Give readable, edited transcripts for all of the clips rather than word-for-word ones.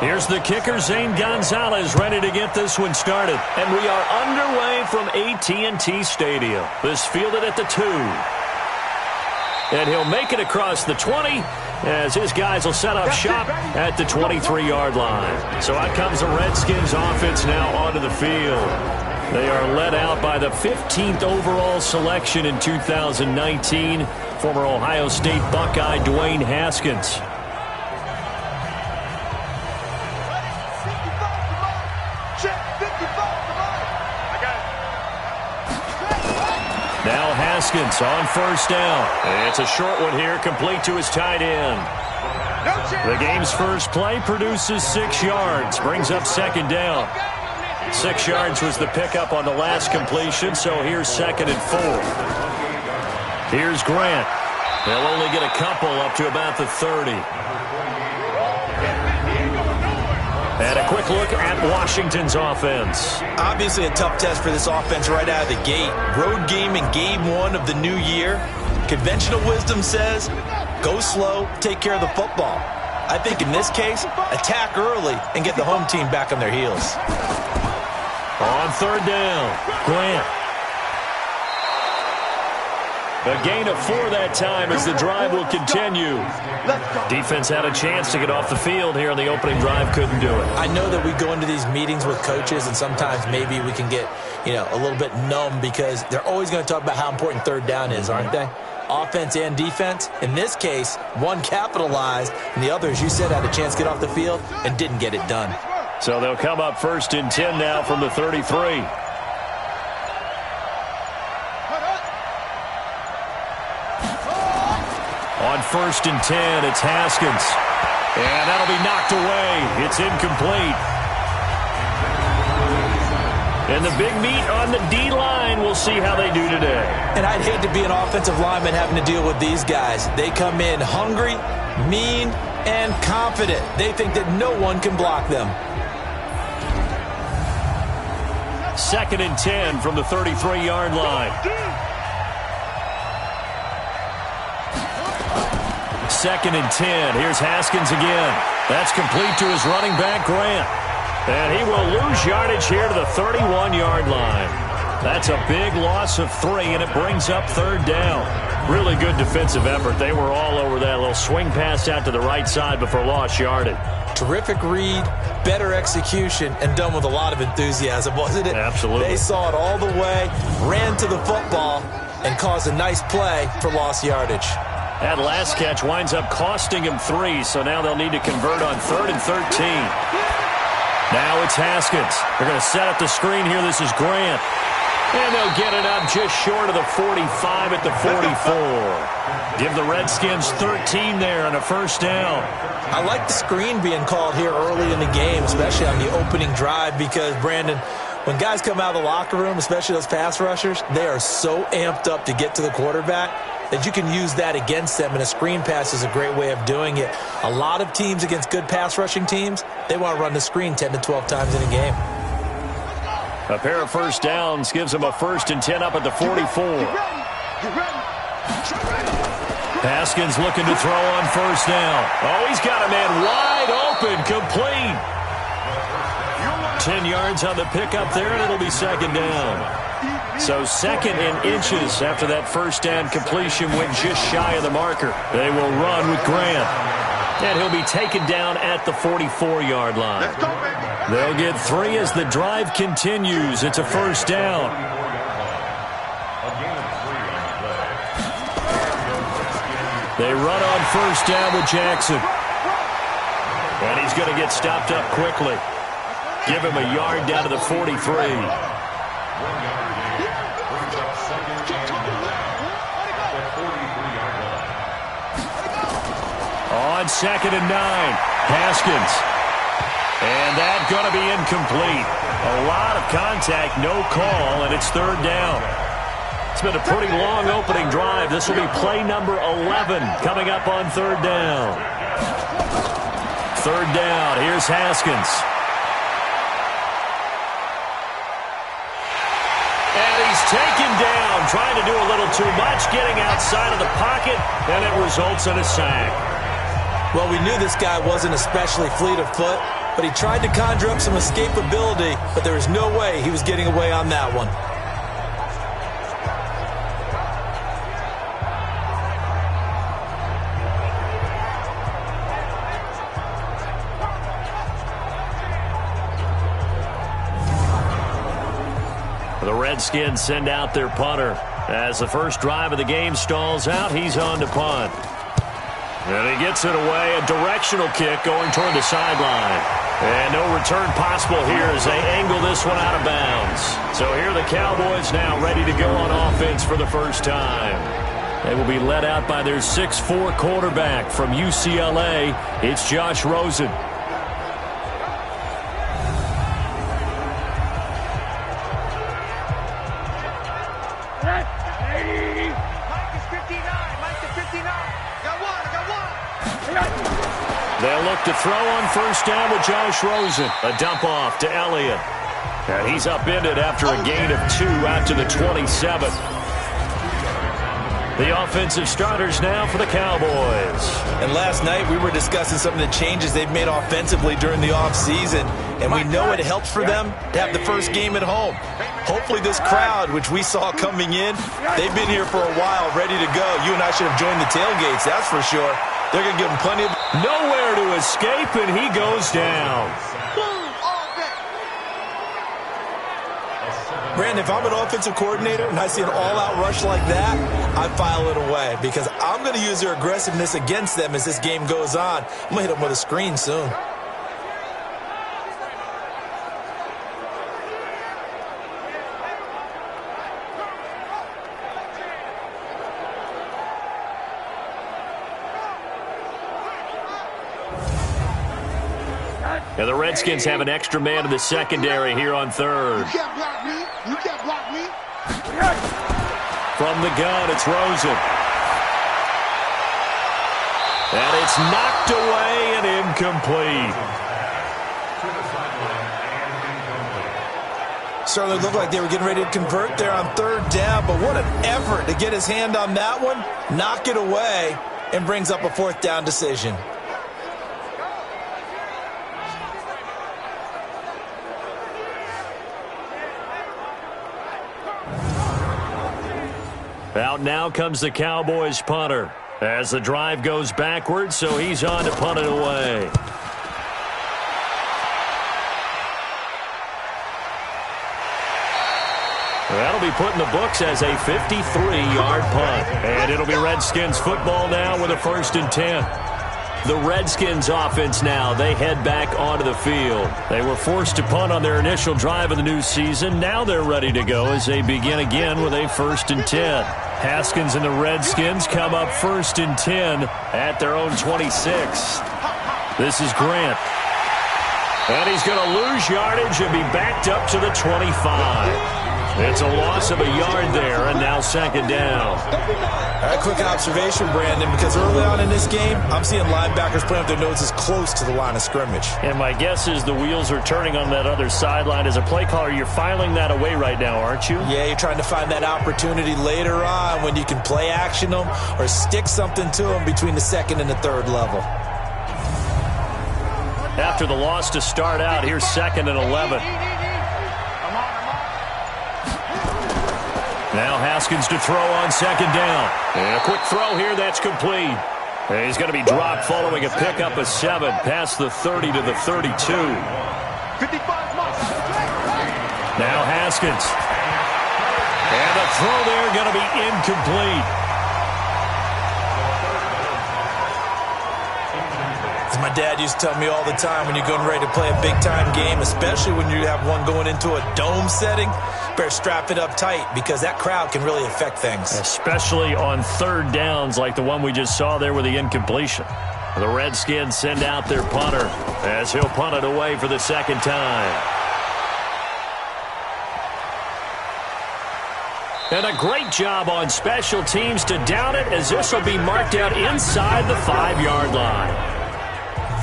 Here's the kicker, Zane Gonzalez, ready to get this one started. And we are underway from AT&T Stadium. This fielded at the 2. And he'll make it across the 20 as his guys will set up shop at the 23-yard line. So out comes the Redskins offense now onto the field. They are led out by the 15th overall selection in 2019, former Ohio State Buckeye Dwayne Haskins. Now Haskins on first down. It's a short one here, complete to his tight end. The game's first play produces 6 yards, brings up second down. 6 yards was the pickup on the last completion, so here's 2nd and 4. Here's Grant. They'll only get a couple up to about the 30. And a quick look at Washington's offense. Obviously a tough test for this offense right out of the gate. Road game in game 1 of the new year. Conventional wisdom says, go slow, take care of the football. I think in this case, attack early and get the home team back on their heels. On third down, Grant. A gain of 4 that time as the drive will continue. Defense had a chance to get off the field here on the opening drive, couldn't do it. I know that we go into these meetings with coaches and sometimes maybe we can get, a little bit numb because they're always going to talk about how important third down is, aren't they? Offense and defense. In this case, one capitalized and the other, as you said, had a chance to get off the field and didn't get it done. So they'll come up 1st and 10 now from the 33. On 1st and 10, it's Haskins. And that'll be knocked away. It's incomplete. And the big meat on the D-line, we'll see how they do today. And I'd hate to be an offensive lineman having to deal with these guys. They come in hungry, mean, and confident. They think that no one can block them. 2nd and 10 from the 33-yard line. 2nd and 10. Here's Haskins again. That's complete to his running back, Grant. And he will lose yardage here to the 31-yard line. That's a big loss of 3, and it brings up 3rd down. Really good defensive effort. They were all over that little swing pass out to the right side before lost yardage. Terrific read, better execution, and done with a lot of enthusiasm, wasn't it? Absolutely. They saw it all the way, ran to the football, and caused a nice play for lost yardage. That last catch winds up costing him 3, so now they'll need to convert on 3rd and 13. Now it's Haskins. They're going to set up the screen here. This is Grant. And they'll get it up just short of the 45 at the 44. Give the Redskins 13 there on a 1st down. I like the screen being called here early in the game, especially on the opening drive, because, Brandon, when guys come out of the locker room, especially those pass rushers, they are so amped up to get to the quarterback that you can use that against them, and a screen pass is a great way of doing it. A lot of teams against good pass rushing teams, they want to run the screen 10 to 12 times in a game. A pair of 1st downs gives them a 1st and 10 up at the 44. Haskins looking to throw on 1st down. Oh, he's got a man wide open, complete. 10 yards on the pickup there, and it'll be 2nd down. So 2nd and inches after that 1st down completion went just shy of the marker. They will run with Grant. And he'll be taken down at the 44-yard line. They'll get 3 as the drive continues. It's a 1st down. They run on 1st down with Jackson. And he's going to get stopped up quickly. Give him a yard down to the 43. On 2nd and 9, Haskins. And that's going to be incomplete. A lot of contact, no call, and it's 3rd down. It's been a pretty long opening drive. This will be play number 11 coming up on 3rd down. 3rd down, here's Haskins. And he's taken down, trying to do a little too much, getting outside of the pocket, and it results in a sack. Well, we knew this guy wasn't especially fleet of foot, but he tried to conjure up some escapability, but there was no way he was getting away on that one. The Redskins send out their punter. As the first drive of the game stalls out, he's on to punt. And he gets it away, a directional kick going toward the sideline. And no return possible here as they angle this one out of bounds. So here the Cowboys now ready to go on offense for the first time. They will be led out by their 6'4" quarterback from UCLA. It's Josh Rosen. They'll look to throw on first down with Josh Rosen. A dump off to Elliott. And he's upended after a gain of 2 out to the 27. The offensive starters now for the Cowboys. And last night we were discussing some of the changes they've made offensively during the offseason. And we know it helps for them to have the first game at home. Hopefully this crowd, which we saw coming in, they've been here for a while, ready to go. You and I should have joined the tailgates, that's for sure. They're going to give him plenty of... Nowhere to escape, and he goes down. Brandon, if I'm an offensive coordinator and I see an all-out rush like that, I file it away because I'm going to use their aggressiveness against them as this game goes on. I'm going to hit them with a screen soon. And the Redskins have an extra man in the secondary here on third. You can't block me. You can't block me. From the gun, it's Rosen. And it's knocked away and incomplete. Certainly looked like they were getting ready to convert there on third down, but what an effort to get his hand on that one, knock it away, and brings up a fourth down decision. Out now comes the Cowboys punter as the drive goes backwards, so he's on to punt it away. That'll be put in the books as a 53-yard punt. And it'll be Redskins football now with a 1st and 10. The Redskins offense now, they head back onto the field. They were forced to punt on their initial drive of the new season. Now they're ready to go as they begin again with a 1st and 10. Haskins and the Redskins come up 1st and 10 at their own 26. This is Grant. And he's going to lose yardage and be backed up to the 25. It's a loss of a yard there, and now 2nd down. All right, quick observation, Brandon, because early on in this game, I'm seeing linebackers playing with their noses close to the line of scrimmage. And my guess is the wheels are turning on that other sideline. As a play caller, you're filing that away right now, aren't you? Yeah, you're trying to find that opportunity later on when you can play action them or stick something to them between the 2nd and the 3rd level. After the loss to start out, here's 2nd and 11. Now Haskins to throw on 2nd down. And a quick throw here, that's complete. And he's going to be dropped following a pickup of 7 past the 30 to the 32. Now Haskins. And the throw there going to be incomplete. As my dad used to tell me all the time, when you're getting ready to play a big-time game, especially when you have one going into a dome setting, better strap it up tight because that crowd can really affect things. Especially on 3rd downs like the one we just saw there with the incompletion. The Redskins send out their punter as he'll punt it away for the 2nd time. And a great job on special teams to down it as this will be marked out inside the 5-yard line.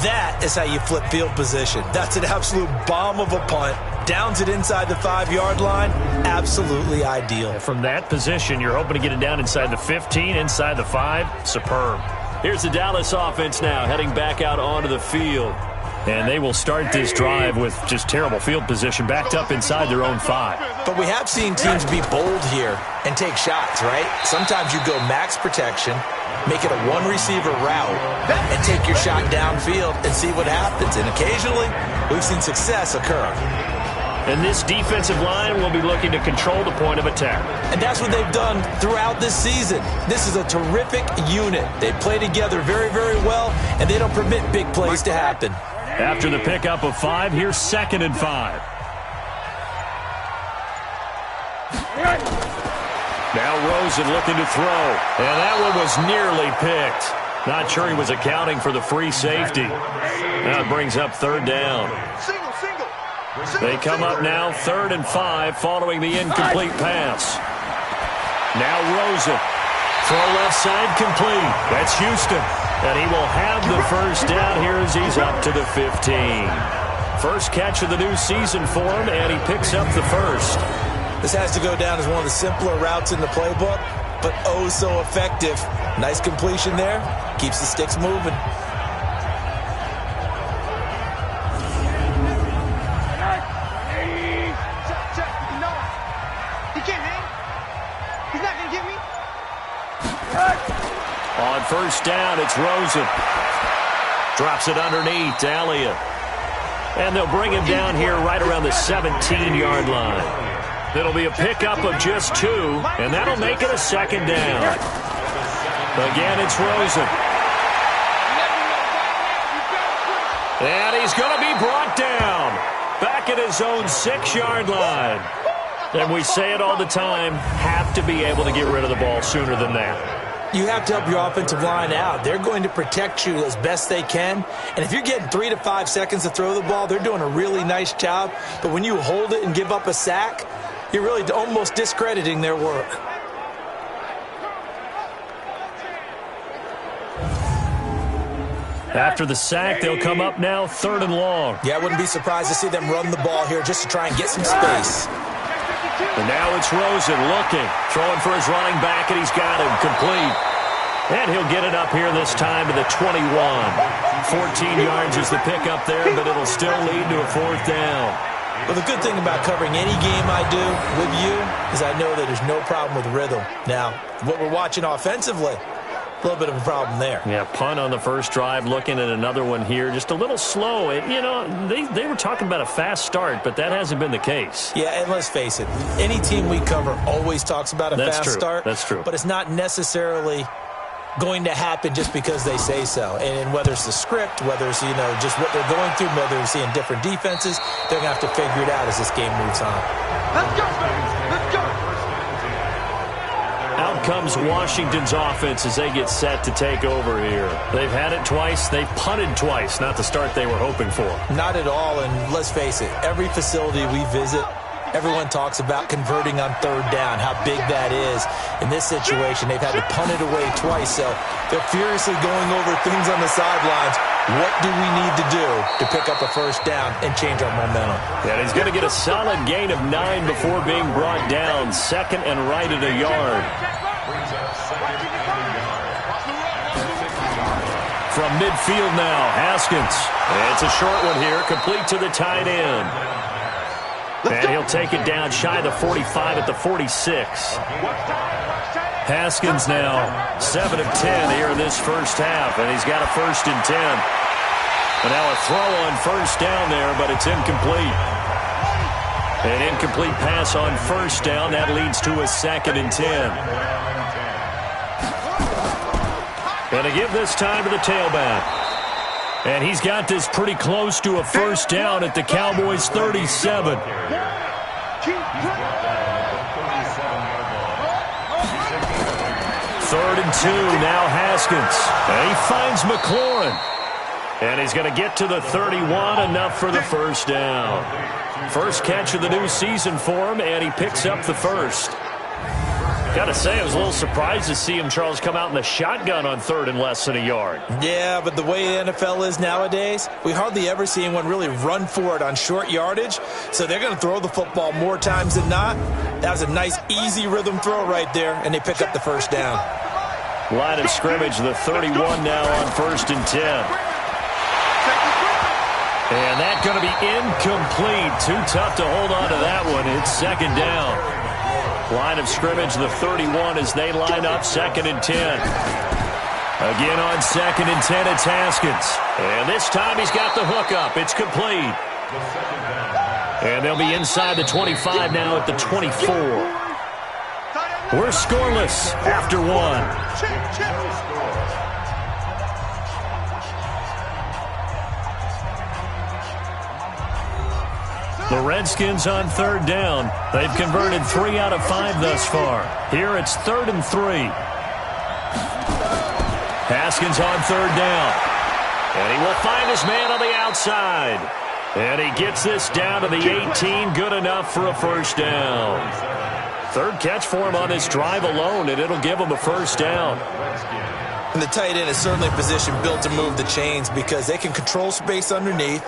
That is how you flip field position. That's an absolute bomb of a punt. Downs it inside the 5-yard line. Absolutely ideal. From that position, you're hoping to get it down inside the 15, inside the 5. Superb. Here's the Dallas offense now heading back out onto the field. And they will start this drive with just terrible field position, backed up inside their own 5. But we have seen teams be bold here and take shots, right? Sometimes you go max protection, make it a one-receiver route, and take your shot downfield and see what happens. And occasionally, we've seen success occur. And this defensive line will be looking to control the point of attack. And that's what they've done throughout this season. This is a terrific unit. They play together very, very well, and they don't permit big plays to happen. After the pickup of 5, here's 2nd and 5. Now Rosen looking to throw. And that one was nearly picked. Not sure he was accounting for the free safety. Now it brings up 3rd down. They come up now 3rd and 5 following the incomplete pass. Now Rosen. Throw left side complete. That's Houston. And he will have the first down here as he's up to the 15. First catch of the new season for him, and he picks up the first. This has to go down as one of the simpler routes in the playbook, but oh so effective. Nice completion there. Keeps the sticks moving. On first down, it's Rosen. Drops it underneath to Elliott. And they'll bring him down here right around the 17-yard line. It'll be a pickup of just 2, and that'll make it a 2nd down. Again, it's Rosen. And he's going to be brought down. Back at his own 6-yard line. And we say it all the time, have to be able to get rid of the ball sooner than that. You have to help your offensive line out. They're going to protect you as best they can. And if you're getting 3 to 5 seconds to throw the ball, they're doing a really nice job. But when you hold it and give up a sack, you're really almost discrediting their work. After the sack, they'll come up now 3rd and long. Yeah, I wouldn't be surprised to see them run the ball here just to try and get some space. And now it's Rosen looking, throwing for his running back, and he's got him complete. And he'll get it up here this time to the 21. 14 yards is the pickup there, but it'll still lead to a 4th down. Well, the good thing about covering any game I do with you is I know that there's no problem with rhythm. Now, what we're watching offensively, a little bit of a problem there. Yeah, punt on the first drive, looking at another one here. Just a little slow. You know, they were talking about a fast start, but that hasn't been the case. Yeah, and let's face it, any team we cover always talks about a fast start. That's true. But it's not necessarily going to happen just because they say so. And whether it's the script, whether it's, just what they're going through, whether they're seeing different defenses, they're going to have to figure it out as this game moves on. Let's go, baby. Let's go. Out comes Washington's offense as they get set to take over here. They've had it twice. They've punted twice. Not the start they were hoping for. Not at all, and let's face it, every facility we visit, everyone talks about converting on 3rd down, how big that is. In this situation, they've had to punt it away twice, so they're furiously going over things on the sidelines. What do we need to do to pick up a first down and change our momentum? And he's going to get a solid gain of 9 before being brought down. 2nd and right at a yard. From midfield now, Haskins. It's a short one here, complete to the tight end. And he'll take it down shy of the 45 at the 46. Haskins now 7 of 10 here in this first half, and he's got a 1st and 10. And now a throw on first down there, but it's incomplete. An incomplete pass on first down. That leads to a 2nd and 10. And to give this time to the tailback. And he's got this pretty close to a first down at the Cowboys' 37. 3rd and 2, now Haskins. And he finds McLaurin. And he's going to get to the 31, enough for the first down. First catch of the new season for him, and he picks up the first. Got to say, I was a little surprised to see him, Charles, come out in the shotgun on 3rd and less than a yard. Yeah, but the way the NFL is nowadays, we hardly ever see anyone really run for it on short yardage. So they're going to throw the football more times than not. That was a nice, easy rhythm throw right there, and they pick up the first down. Line of scrimmage, the 31 now on 1st and 10. And that's going to be incomplete. Too tough to hold on to that one. It's second down. Line of scrimmage, the 31 as they line up second and 10. Again on second and 10, it's Haskins. And this time he's got the hook up. It's complete. And they'll be inside the 25 now at the 24. We're scoreless after one. The Redskins on third down. They've converted 3 out of 5 thus far. Here it's 3rd and 3. Haskins on third down. And he will find his man on the outside. And he gets this down to the 18. Good enough for a first down. Third catch for him on this drive alone, and it'll give him a first down. And the tight end is certainly a position built to move the chains because they can control space underneath.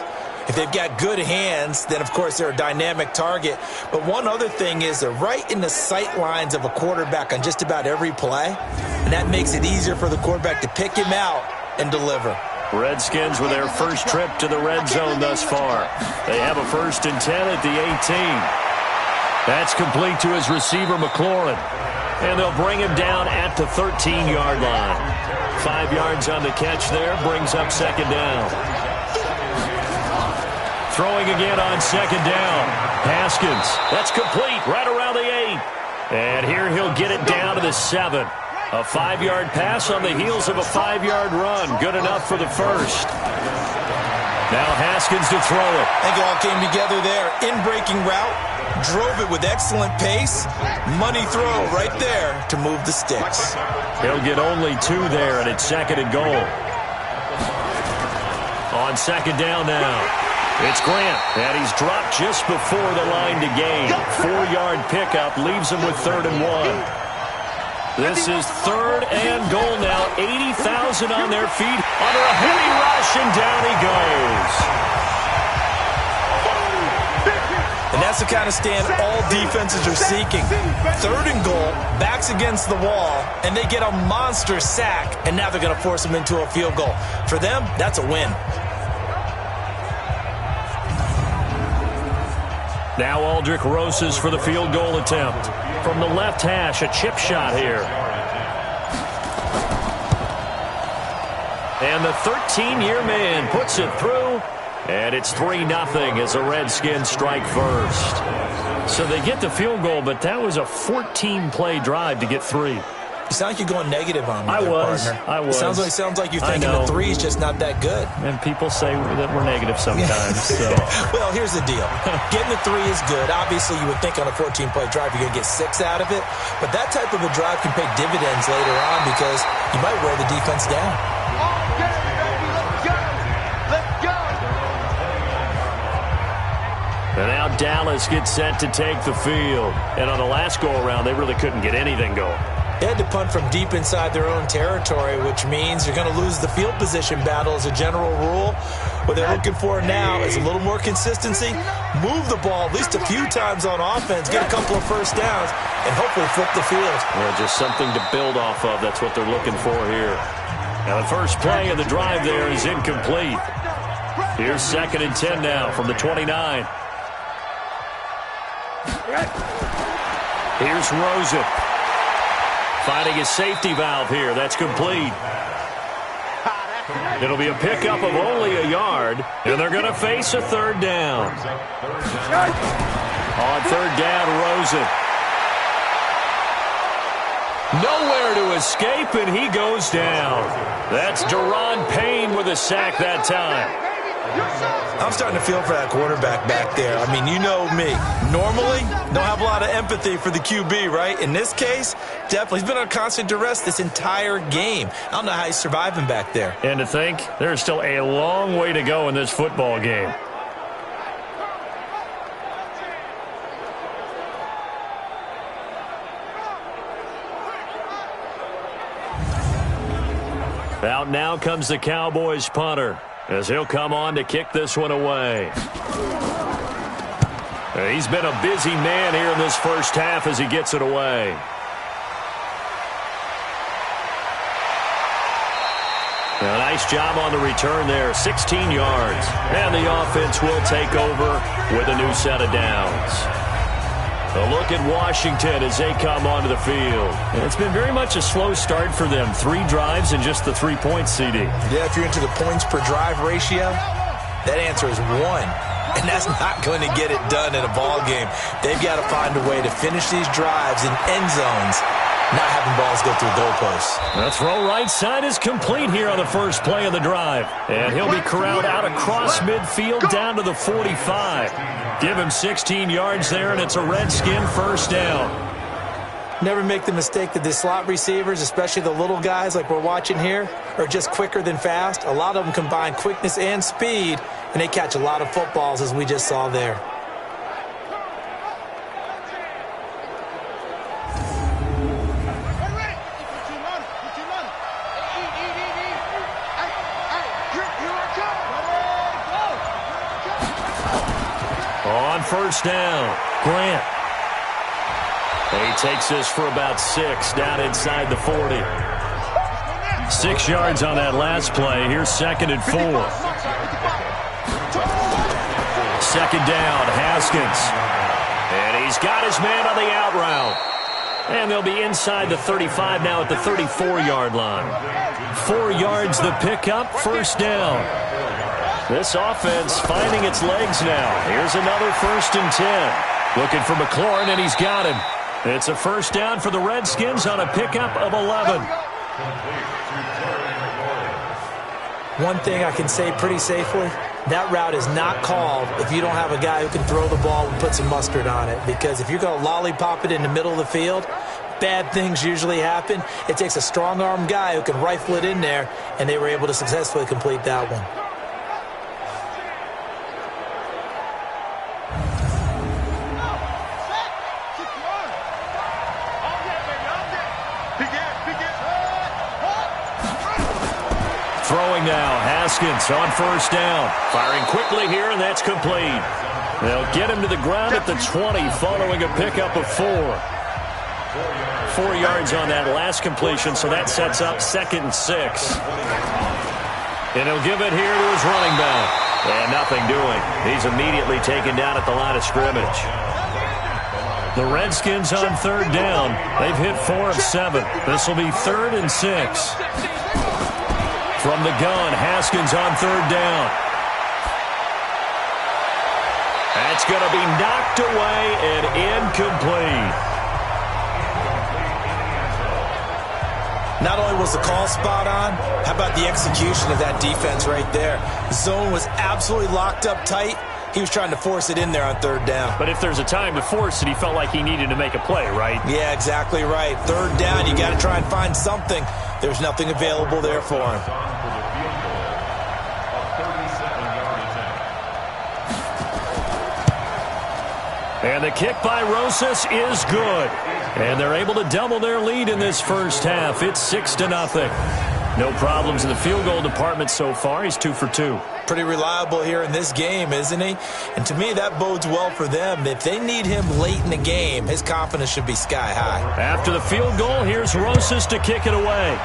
If they've got good hands, then, of course, they're a dynamic target. But one other thing is they're right in the sight lines of a quarterback on just about every play, and that makes it easier for the quarterback to pick him out and deliver. Redskins with their first trip to the red zone thus far. They have a 1st and 10 at the 18. That's complete to his receiver, McLaurin. And they'll bring him down at the 13-yard line. 5 yards on the catch there, brings up second down. Throwing again on second down. Haskins, that's complete, right around the 8. And here he'll get it down to the 7. A 5-yard pass on the heels of a 5-yard run. Good enough for the first. Now Haskins to throw it. I think it all came together there. In-breaking route, drove it with excellent pace. Money throw right there to move the sticks. He'll get only 2 there, and it's second and goal. On second down now. It's Grant, and he's dropped just before the line to gain. 4-yard pickup leaves him with 3rd and 1. This is 3rd and goal now. 80,000 on their feet under a heavy rush, and down he goes. And that's the kind of stand all defenses are seeking. 3rd and goal, backs against the wall, and they get a monster sack, and now they're going to force them into a field goal. For them, that's a win. Now Aldrich Rosas for the field goal attempt. From the left hash, a chip shot here. And the 13-year man puts it through. And it's 3-0 as the Redskins strike first. So they get the field goal, but that was a 14-play drive to get 3. You sound like you're going negative on me, partner. I was. Sounds like you're thinking the 3 is just not that good. And people say that we're negative sometimes. So. Well, here's the deal. Getting the 3 is good. Obviously, you would think on a 14-play drive you're going to get 6 out of it. But that type of a drive can pay dividends later on because you might wear the defense down. Okay, baby, let's go. Let's go. And now Dallas gets set to take the field. And on the last go-around, they really couldn't get anything going. They had to punt from deep inside their own territory, which means you're going to lose the field position battle as a general rule. What they're looking for now is a little more consistency, move the ball at least a few times on offense, get a couple of first downs, and hopefully flip the field. Well, just something to build off of. That's what they're looking for here. Now the first play of the drive there is incomplete. Here's 2nd and 10 now from the 29. Here's Rosen. Finding his safety valve here. That's complete. It'll be a pickup of only a yard, and they're going to face a 3rd down. On 3rd down, Rosen. Nowhere to escape, and he goes down. That's Deron Payne with a sack that time. I'm starting to feel for that quarterback back there. I mean, you know me. Normally, don't have a lot of empathy for the QB, right? In this case, definitely. He's been on constant duress this entire game. I don't know how he's surviving back there. And to think, there's still a long way to go in this football game. Out now comes the Cowboys punter, as he'll come on to kick this one away. He's been a busy man here in this first half as he gets it away. Now Nice job on the return there, 16 yards. And the offense will take over with a new set of downs. A look at Washington as they come onto the field. And it's been very much a slow start for them. 3 drives and just the 3 points, CD. Yeah, if you're into the points per drive ratio, that answer is 1. And that's not going to get it done in a ball game. They've got to find a way to finish these drives in end zones, not having balls go through goalposts. The throw right side is complete here on the first play of the drive. And he'll be corralled out across midfield down to the 45. Give him 16 yards there, and it's a Redskin first down. Never make the mistake that the slot receivers, especially the little guys like we're watching here, are just quicker than fast. A lot of them combine quickness and speed, and they catch a lot of footballs, as we just saw there. On first down, Grant. He takes this for about 6 down inside the 40. 6 yards on that last play. Here's 2nd and 4. Second down, Haskins. And he's got his man on the out route. And they'll be inside the 35 now at the 34-yard line. 4 yards the pickup, first down. This offense finding its legs now. Here's another 1st and 10. Looking for McLaurin, and he's got him. It's a first down for the Redskins on a pickup of 11. One thing I can say pretty safely, that route is not called if you don't have a guy who can throw the ball and put some mustard on it. Because if you're going to lollipop it in the middle of the field, bad things usually happen. It takes a strong-armed guy who can rifle it in there, and they were able to successfully complete that one. Throwing now, Haskins on first down. Firing quickly here, and that's complete. They'll get him to the ground at the 20 following a pickup of 4. 4 yards on that last completion, so that sets up 2nd and 6. And he'll give it here to his running back. And nothing doing. He's immediately taken down at the line of scrimmage. The Redskins on third down. They've hit 4 of 7. This will be 3rd and 6. From the gun, Haskins on third down. That's going to be knocked away and incomplete. Not only was the call spot on, how about the execution of that defense right there? The zone was absolutely locked up tight. He was trying to force it in there on third down. But if there's a time to force it, he felt like he needed to make a play, right? Yeah, exactly right. Third down, you got to try and find something. There's nothing available there for him. And the kick by Rosas is good. And they're able to double their lead in this first half. It's 6-0. No problems in the field goal department so far. He's 2 for 2. Pretty reliable here in this game, isn't he? And to me, that bodes well for them. If they need him late in the game, his confidence should be sky high. After the field goal, here's Rosas to kick it away.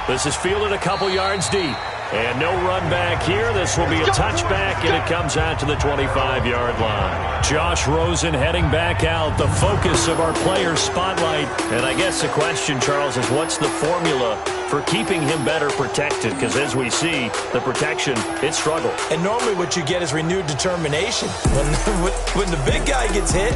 This is fielded a couple yards deep. And no run back here. This will be a touchback, and it comes out to the 25-yard line. Josh Rosen heading back out, the focus of our players' spotlight. And I guess the question, Charles, is what's the formula for keeping him better protected? Because as we see, the protection, it struggled. And normally what you get is renewed determination. When the big guy gets hit,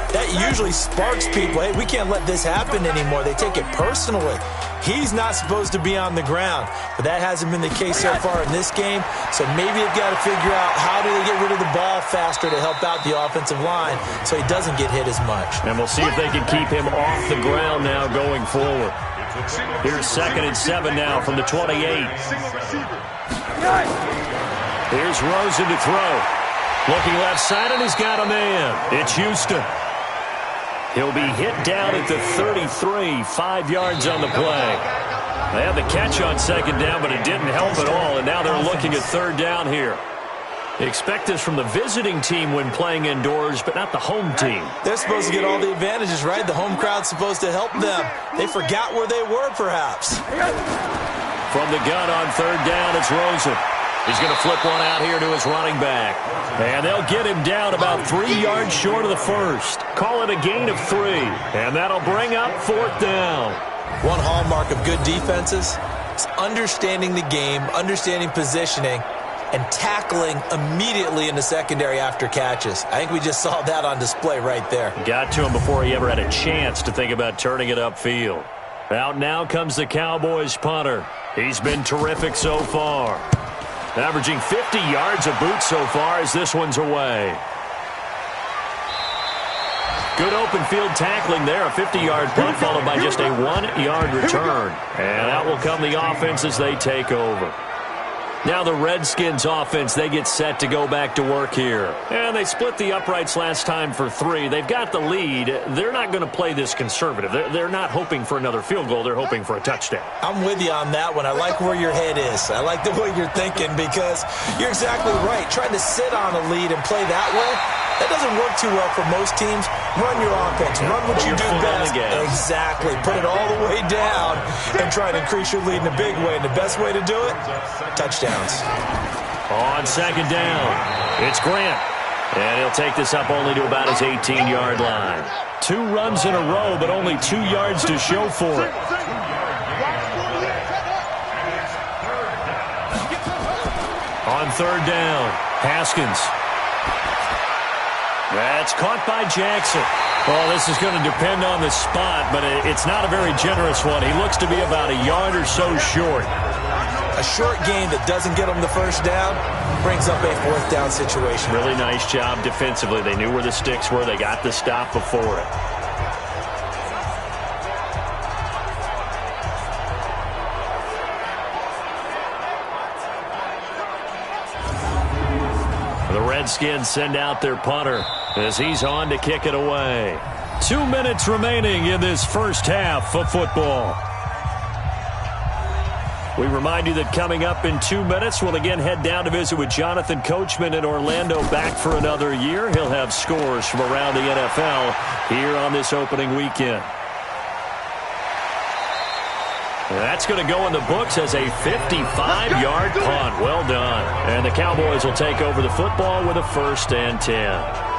that usually sparks people. Hey, we can't let this happen anymore. They take it personally. He's not supposed to be on the ground, but that hasn't been the case so far in this game. So maybe they've got to figure out how do they get rid of the ball faster to help out the offensive line so he doesn't get hit as much. And we'll see if they can keep him off the ground now going forward. Here's 2nd and 7 now from the 28. Here's Rosen to throw. Looking left side, and he's got a man. It's Houston. He'll be hit down at the 33, 5 yards on the play. They had the catch on 2nd down, but it didn't help at all, and now they're looking at 3rd down here. Expect this from the visiting team when playing indoors, but not the home team. They're supposed to get all the advantages, right? The home crowd's supposed to help them. They forgot where they were, perhaps. From the gun on third down, it's Rosen. He's going to flip one out here to his running back. And they'll get him down about 3 yards short of the first. Call it a gain of 3. And that'll bring up fourth down. One hallmark of good defenses is understanding the game, understanding positioning, and tackling immediately in the secondary after catches. I think we just saw that on display right there. Got to him before he ever had a chance to think about turning it upfield. Out now comes the Cowboys punter. He's been terrific so far. Averaging 50 yards a boot so far as this one's away. Good open field tackling there. A 50-yard punt followed by just a 1-yard return. And out will come the offense as they take over. Now the Redskins offense, they get set to go back to work here. And they split the uprights last time for 3. They've got the lead. They're not going to play this conservative. They're not hoping for another field goal. They're hoping for a touchdown. I'm with you on that one. I like where your head is. I like the way you're thinking because you're exactly right. Trying to sit on a lead and play that way, that doesn't work too well for most teams. Run your offense. Run what you do best. Exactly. Put it all the way down and try to increase your lead in a big way. And the best way to do it, touchdowns. On second down, it's Grant. And he'll take this up only to about his 18-yard line. 2 runs in a row, but only 2 yards to show for it. On third down, Haskins. That's caught by Jackson. Well, this is going to depend on the spot, but it's not a very generous one. He looks to be about a yard or so short. A short game that doesn't get them the first down brings up a fourth down situation. Really nice job defensively. They knew where the sticks were. They got the stop before it. The Redskins send out their punter as he's on to kick it away. 2 minutes remaining in this first half of football. We remind you that coming up in 2 minutes, we'll again head down to visit with Jonathan Coachman in Orlando, back for another year. He'll have scores from around the NFL here on this opening weekend. That's going to go in the books as a 55-yard punt. Well done. And the Cowboys will take over the football with a 1st and 10.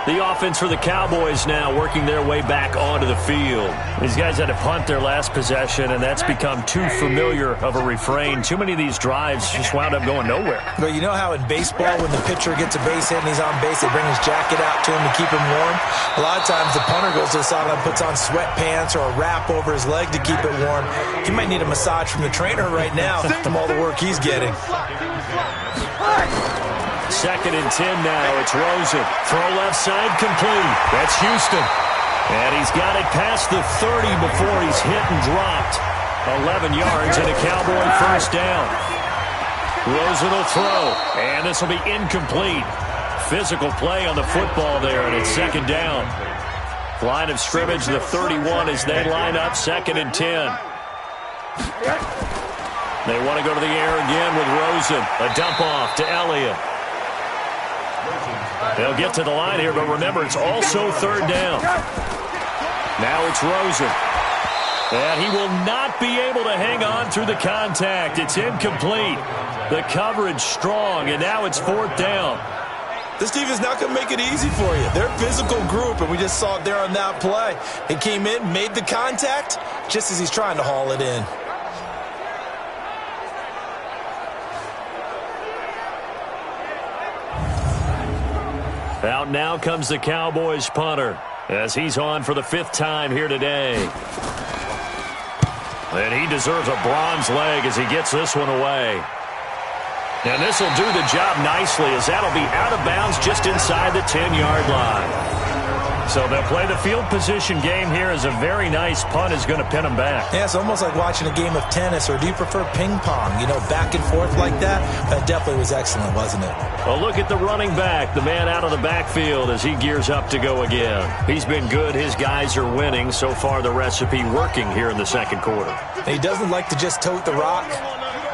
The offense for the Cowboys now working their way back onto the field. These guys had to punt their last possession, and that's become too familiar of a refrain. Too many of these drives just wound up going nowhere. But you know how in baseball, when the pitcher gets a base hit and he's on base, they bring his jacket out to him to keep him warm? A lot of times the punter goes to the sideline, puts on sweatpants or a wrap over his leg to keep it warm. He might need a massage from the trainer right now from all the work he's getting. 2nd and 10 now. It's Rosen. Throw left side complete. That's Houston. And he's got it past the 30 before he's hit and dropped. 11 yards and a Cowboy 1st down. Rosen will throw. And this will be incomplete. Physical play on the football there, and it's 2nd down. Line of scrimmage, the 31 as they line up. 2nd and 10. They want to go to the air again with Rosen. A dump off to Elliott. They'll get to the line here, but remember, it's also 3rd down. Now it's Rosen. And he will not be able to hang on through the contact. It's incomplete. The coverage strong, and now it's 4th down. This team is not going to make it easy for you. They're a physical group, and we just saw it there on that play. He came in, made the contact, just as he's trying to haul it in. Out now comes the Cowboys punter as he's on for the 5th time here today. And he deserves a bronze leg as he gets this one away. And this will do the job nicely as that'll be out of bounds just inside the 10-yard line. So they'll play the field position game here as a very nice punt is going to pin them back. Yeah, it's almost like watching a game of tennis, or do you prefer ping pong? You know, back and forth like that? That definitely was excellent, wasn't it? A look at the running back, the man out of the backfield as he gears up to go again. He's been good. His guys are winning. So far, the recipe working here in the 2nd quarter. He doesn't like to just tote the rock.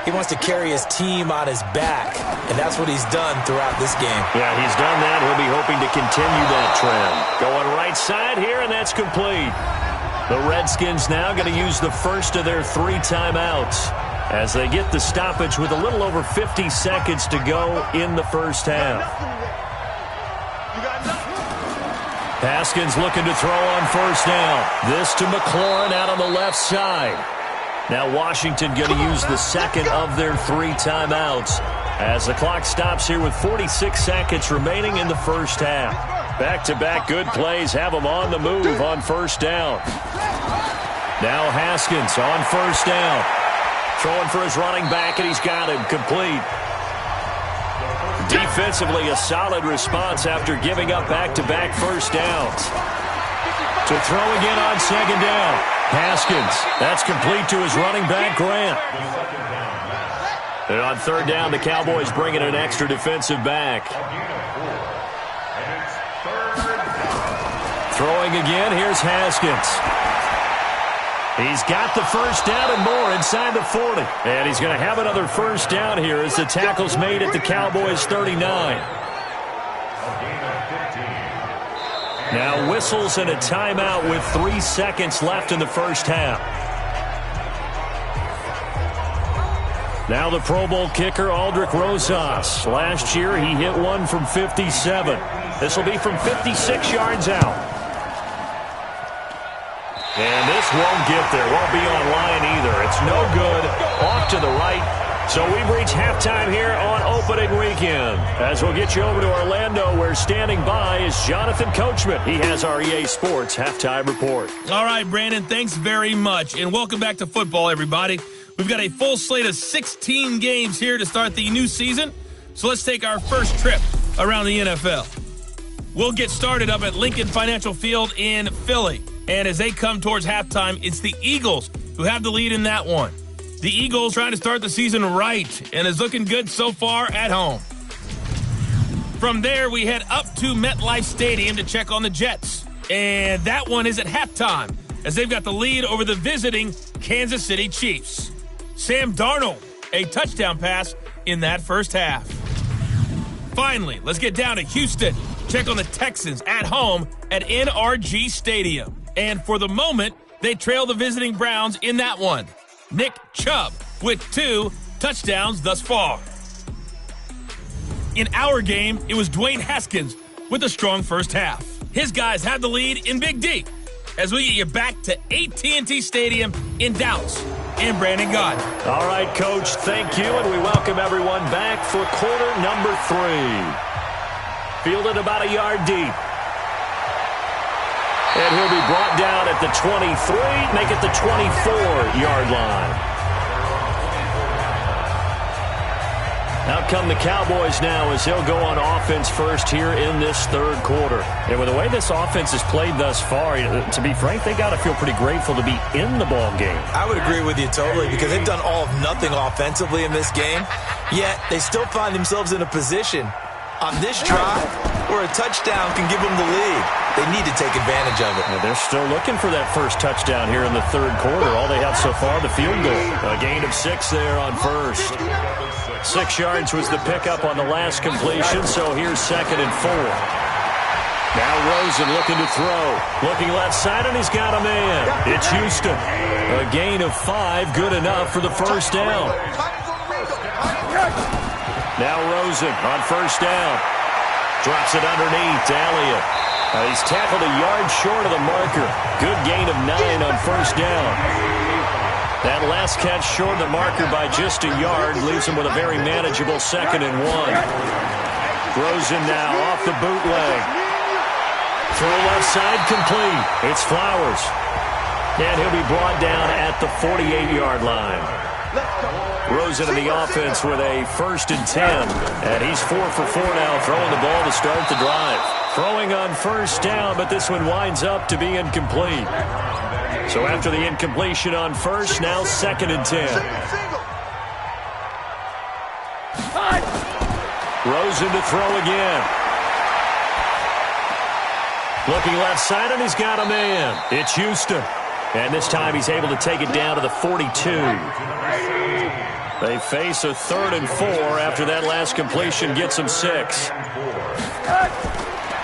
He wants to carry his team on his back, and that's what he's done throughout this game. Yeah, he's done that. He'll be hoping to continue that trend. Going right side here, and that's complete. The Redskins now going to use the first of their 3 timeouts as they get the stoppage with a little over 50 seconds to go in the first half. Haskins looking to throw on first down. This to McLaurin out on the left side. Now Washington going to use the second of their 3 timeouts as the clock stops here with 46 seconds remaining in the first half. Back-to-back good plays have them on the move on first down. Now Haskins on first down. Throwing for his running back, and he's got him complete. Defensively, a solid response after giving up back-to-back first downs. To throw again on second down. Haskins, that's complete to his running back, Grant. And on third down, the Cowboys bringing an extra defensive back. Throwing again, here's Haskins. He's got the first down and more inside the 40. And he's going to have another first down here as the tackle's made at the Cowboys' 39. Now whistles and a timeout with 3 seconds left in the first half. Now the Pro Bowl kicker, Aldrick Rosas. Last year he hit one from 57. This will be from 56 yards out. And this won't get there. Won't be on line either. It's no good. Off to the right. So we've reached halftime here on opening weekend. As we'll get you over to Orlando, where standing by is Jonathan Coachman. He has our EA Sports halftime report. All right, Brandon, thanks very much. And welcome back to football, everybody. We've got a full slate of 16 games here to start the new season. So let's take our first trip around the NFL. We'll get started up at Lincoln Financial Field in Philly. And as they come towards halftime, it's the Eagles who have the lead in that one. The Eagles trying to start the season right and is looking good so far at home. From there, we head up to MetLife Stadium to check on the Jets. And that one is at halftime as they've got the lead over the visiting Kansas City Chiefs. Sam Darnold, a touchdown pass in that first half. Finally, let's get down to Houston. Check on the Texans at home at NRG Stadium. And for the moment, they trail the visiting Browns in that one. Nick Chubb with 2 touchdowns thus far. In our game, it was Dwayne Haskins with a strong first half. His guys have the lead in Big D as we get you back to AT&T Stadium in Dallas. And Brandon Gott. All right, Coach, thank you, and we welcome everyone back for quarter number 3. Fielded about a yard deep. And he'll be brought down at the 23, make it the 24-yard line. Out come the Cowboys now as they'll go on offense first here in this third quarter. And with the way this offense has played thus far, to be frank, they got to feel pretty grateful to be in the ball game. I would agree with you totally because they've done all of nothing offensively in this game, yet they still find themselves in a position on this drive where a touchdown can give them the lead. They need to take advantage of it. Well, they're still looking for that first touchdown here in the third quarter. All they have so far, the field goal. A gain of 6 there on first. 6 yards was the pickup on the last completion, so here's 2nd and 4. Now Rosen looking to throw. Looking left side, and he's got a man. It's Houston. A gain of 5, good enough for the first down. Now Rosen on first down. Drops it underneath to Elliott. He's tackled a yard short of the marker. Good gain of 9 on first down. That last catch short of the marker by just a yard leaves him with a very manageable 2nd and 1. Rosen now off the bootleg. Throw left side complete. It's Flowers. And he'll be brought down at the 48-yard line. Rosen in the offense with a 1st and 10. And he's 4 for 4 now, throwing the ball to start the drive. Throwing on first down, but this one winds up to be incomplete. So after the incompletion on first, now 2nd and 10. Rosen to throw again. Looking left side, and he's got a man. It's Houston. And this time he's able to take it down to the 42. They face a 3rd and 4 after that last completion gets them 6.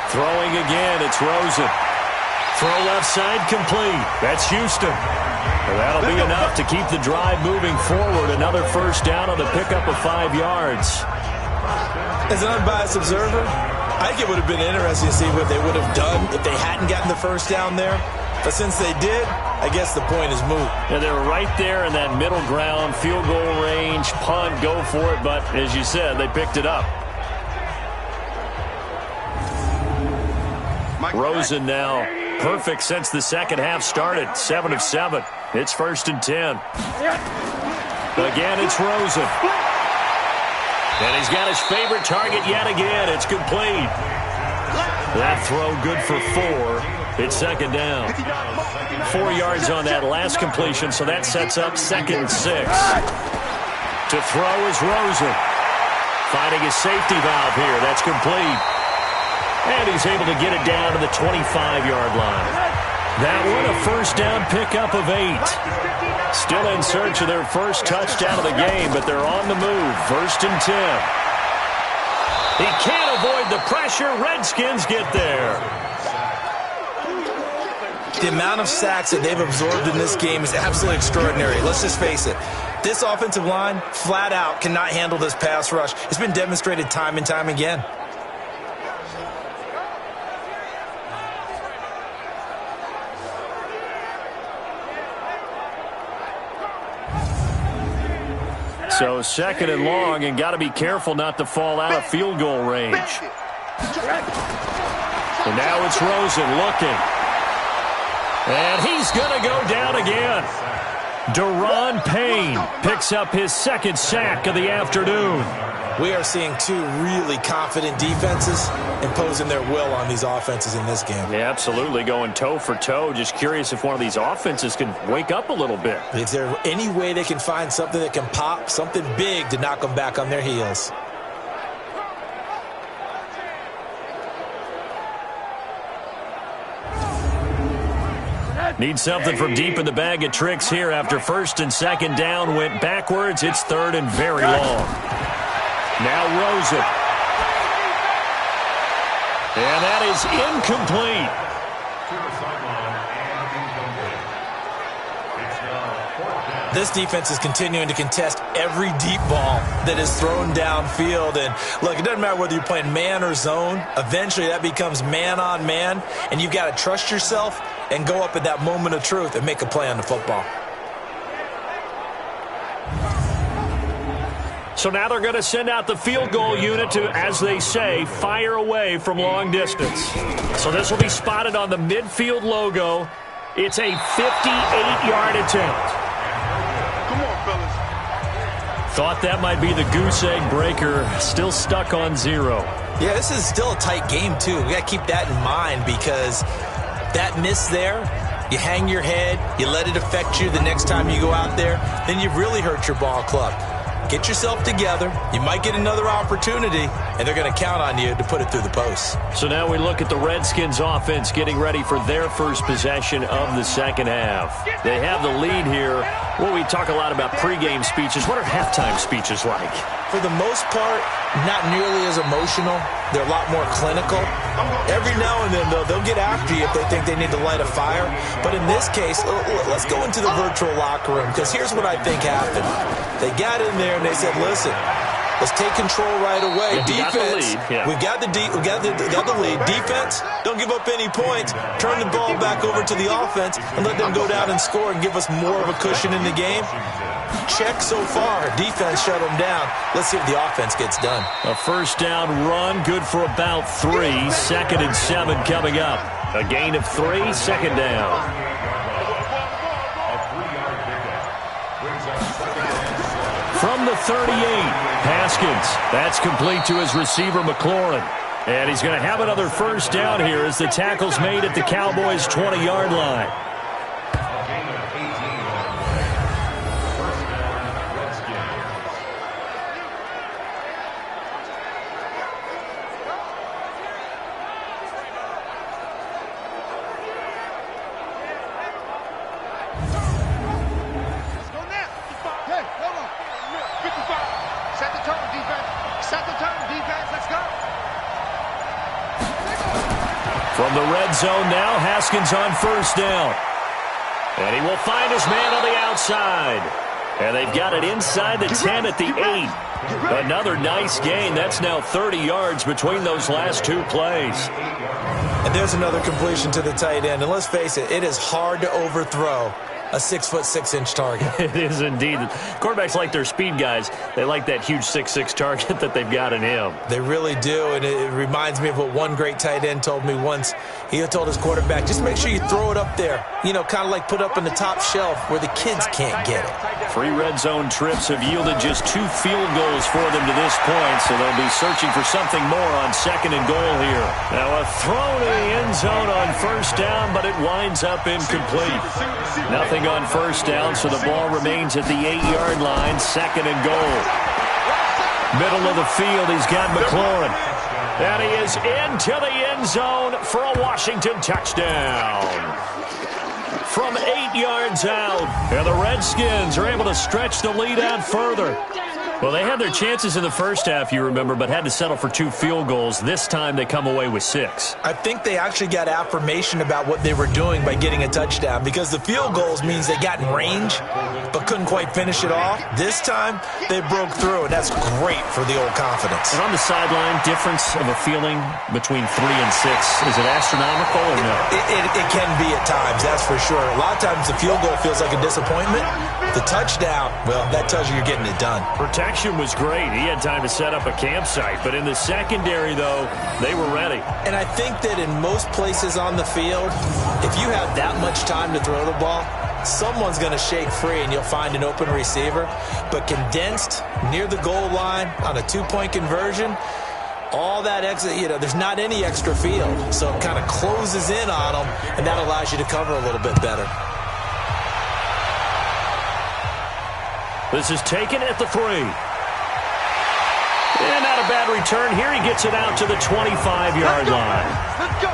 Throwing again, it's Rosen. Throw left side complete. That's Houston. Well, that'll be enough to keep the drive moving forward. Another first down on the pickup of 5 yards. As an unbiased observer, I think it would have been interesting to see what they would have done if they hadn't gotten the first down there. But since they did, I guess the point is moot. And they're right there in that middle ground, field goal range, punt, go for it. But as you said, they picked it up. Rosen now perfect since the second half started. 7 of 7. It's 1st and 10. Again, it's Rosen. And he's got his favorite target yet again. It's complete. That throw good for 4. It's 2nd down. 4 yards on that last completion, so that sets up 2nd and 6. To throw is Rosen. Finding his safety valve here. That's complete. And he's able to get it down to the 25-yard line. That one, a first down pickup of 8. Still in search of their first touchdown of the game, but they're on the move. 1st and 10. He can't avoid the pressure. Redskins get there. The amount of sacks that they've absorbed in this game is absolutely extraordinary. Let's just face it. This offensive line, flat out, cannot handle this pass rush. It's been demonstrated time and time again. So 2nd and long, and got to be careful not to fall out of field goal range. And now it's Rosen looking. And he's going to go down again. Daron Payne picks up his 2nd sack of the afternoon. We are seeing 2 really confident defenses imposing their will on these offenses in this game. Yeah, absolutely, going toe for toe. Just curious if one of these offenses can wake up a little bit. Is there any way they can find something that can pop, something big to knock them back on their heels? Need something from deep in the bag of tricks here after 1st and 2nd down went backwards. It's 3rd and very long. Now Rosen. And that is incomplete. This defense is continuing to contest every deep ball that is thrown downfield. And look, it doesn't matter whether you're playing man or zone. Eventually that becomes man on man. And you've got to trust yourself and go up at that moment of truth and make a play on the football. So now they're going to send out the field goal unit to, as they say, fire away from long distance. So this will be spotted on the midfield logo. It's a 58-yard attempt. Come on, fellas. Thought that might be the goose egg breaker. Still stuck on 0. Yeah, this is still a tight game, too. We got to keep that in mind because that miss there, you hang your head, you let it affect you the next time you go out there, then you've really hurt your ball club. Get yourself together. You might get another opportunity, and they're going to count on you to put it through the post. So now we look at the Redskins offense getting ready for their first possession of the second half. They have the lead here. Well, we talk a lot about pregame speeches. What are halftime speeches like? For the most part, not nearly as emotional. They're a lot more clinical. Every now and then, though, they'll get after you if they think they need to light a fire. But in this case, let's go into the virtual locker room, because here's what I think happened. They got in there and they said, listen, let's take control right away. Defense, we've got the lead. Defense, don't give up any points. Turn the ball back over to the offense and let them go down and score and give us more of a cushion in the game. Check so far. Defense shut them down. Let's see if the offense gets done. A first down run, good for about 3. 2nd and 7 coming up. A gain of 3, 2nd down. From the 38, Haskins. That's complete to his receiver, McLaurin. And he's going to have another first down here as the tackle's made at the Cowboys' 20-yard line. Set the turn, defense, let's go. From the red zone now, Haskins on first down. And he will find his man on the outside. And they've got it inside the 10 at the 8. Another nice gain. That's now 30 yards between those last two plays. And there's another completion to the tight end. And let's face it, it is hard to overthrow a 6'6" target. It is indeed. Quarterbacks like their speed guys. They like that huge 6'6" target that they've got in him. They really do, and it reminds me of what one great tight end told me once. He told his quarterback, just make sure you throw it up there. You know, kind of like put up in the top shelf where the kids can't get it. 3 red zone trips have yielded just 2 field goals for them to this point, so they'll be searching for something more on 2nd and goal here. Now a throw to the end zone on first down, but it winds up incomplete. Nothing on first down, so the ball remains at the 8-yard line, 2nd and goal. Middle of the field, he's got McLaurin. And he is into the end zone for a Washington touchdown. From 8 yards out, and the Redskins are able to stretch the lead out further. Well, they had their chances in the first half, you remember, but had to settle for 2 field goals. This time they come away with 6. I think they actually got affirmation about what they were doing by getting a touchdown, because the field goals means they got in range but couldn't quite finish it off. This time they broke through, and that's great for the old confidence. And on the sideline, difference of a feeling between 3 and 6, is it astronomical or no? It can be at times, that's for sure. A lot of times the field goal feels like a disappointment. The touchdown, well, that tells you you're getting it done. Protection was great. He had time to set up a campsite. But in the secondary, though, they were ready. And I think that in most places on the field, if you have that much time to throw the ball, someone's going to shake free and you'll find an open receiver. But condensed near the goal line on a 2-point conversion, all that extra, there's not any extra field. So it kind of closes in on them, and that allows you to cover a little bit better. This is taken at the 3. And not a bad return here. He gets it out to the 25-yard line. Let's go.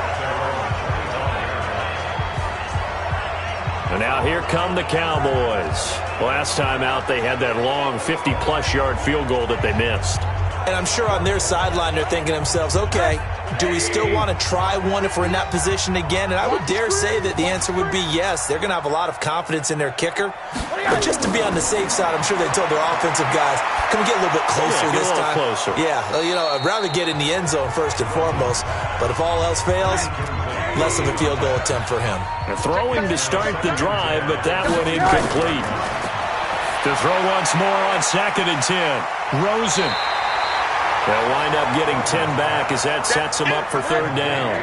And now here come the Cowboys. Last time out, they had that long 50-plus yard field goal that they missed. And I'm sure on their sideline they're thinking to themselves, okay, do we still want to try one if we're in that position again? And I would dare say that the answer would be yes. They're going to have a lot of confidence in their kicker. But just to be on the safe side, I'm sure they told their offensive guys, can we get a little bit closer this time? Closer. Yeah, I'd rather get in the end zone first and foremost. But if all else fails, less of a field goal attempt for him. They're throwing to start the drive, but that one incomplete. To throw once more on 2nd and 10. Rosen. They'll wind up getting 10 back as that sets them up for 3rd down.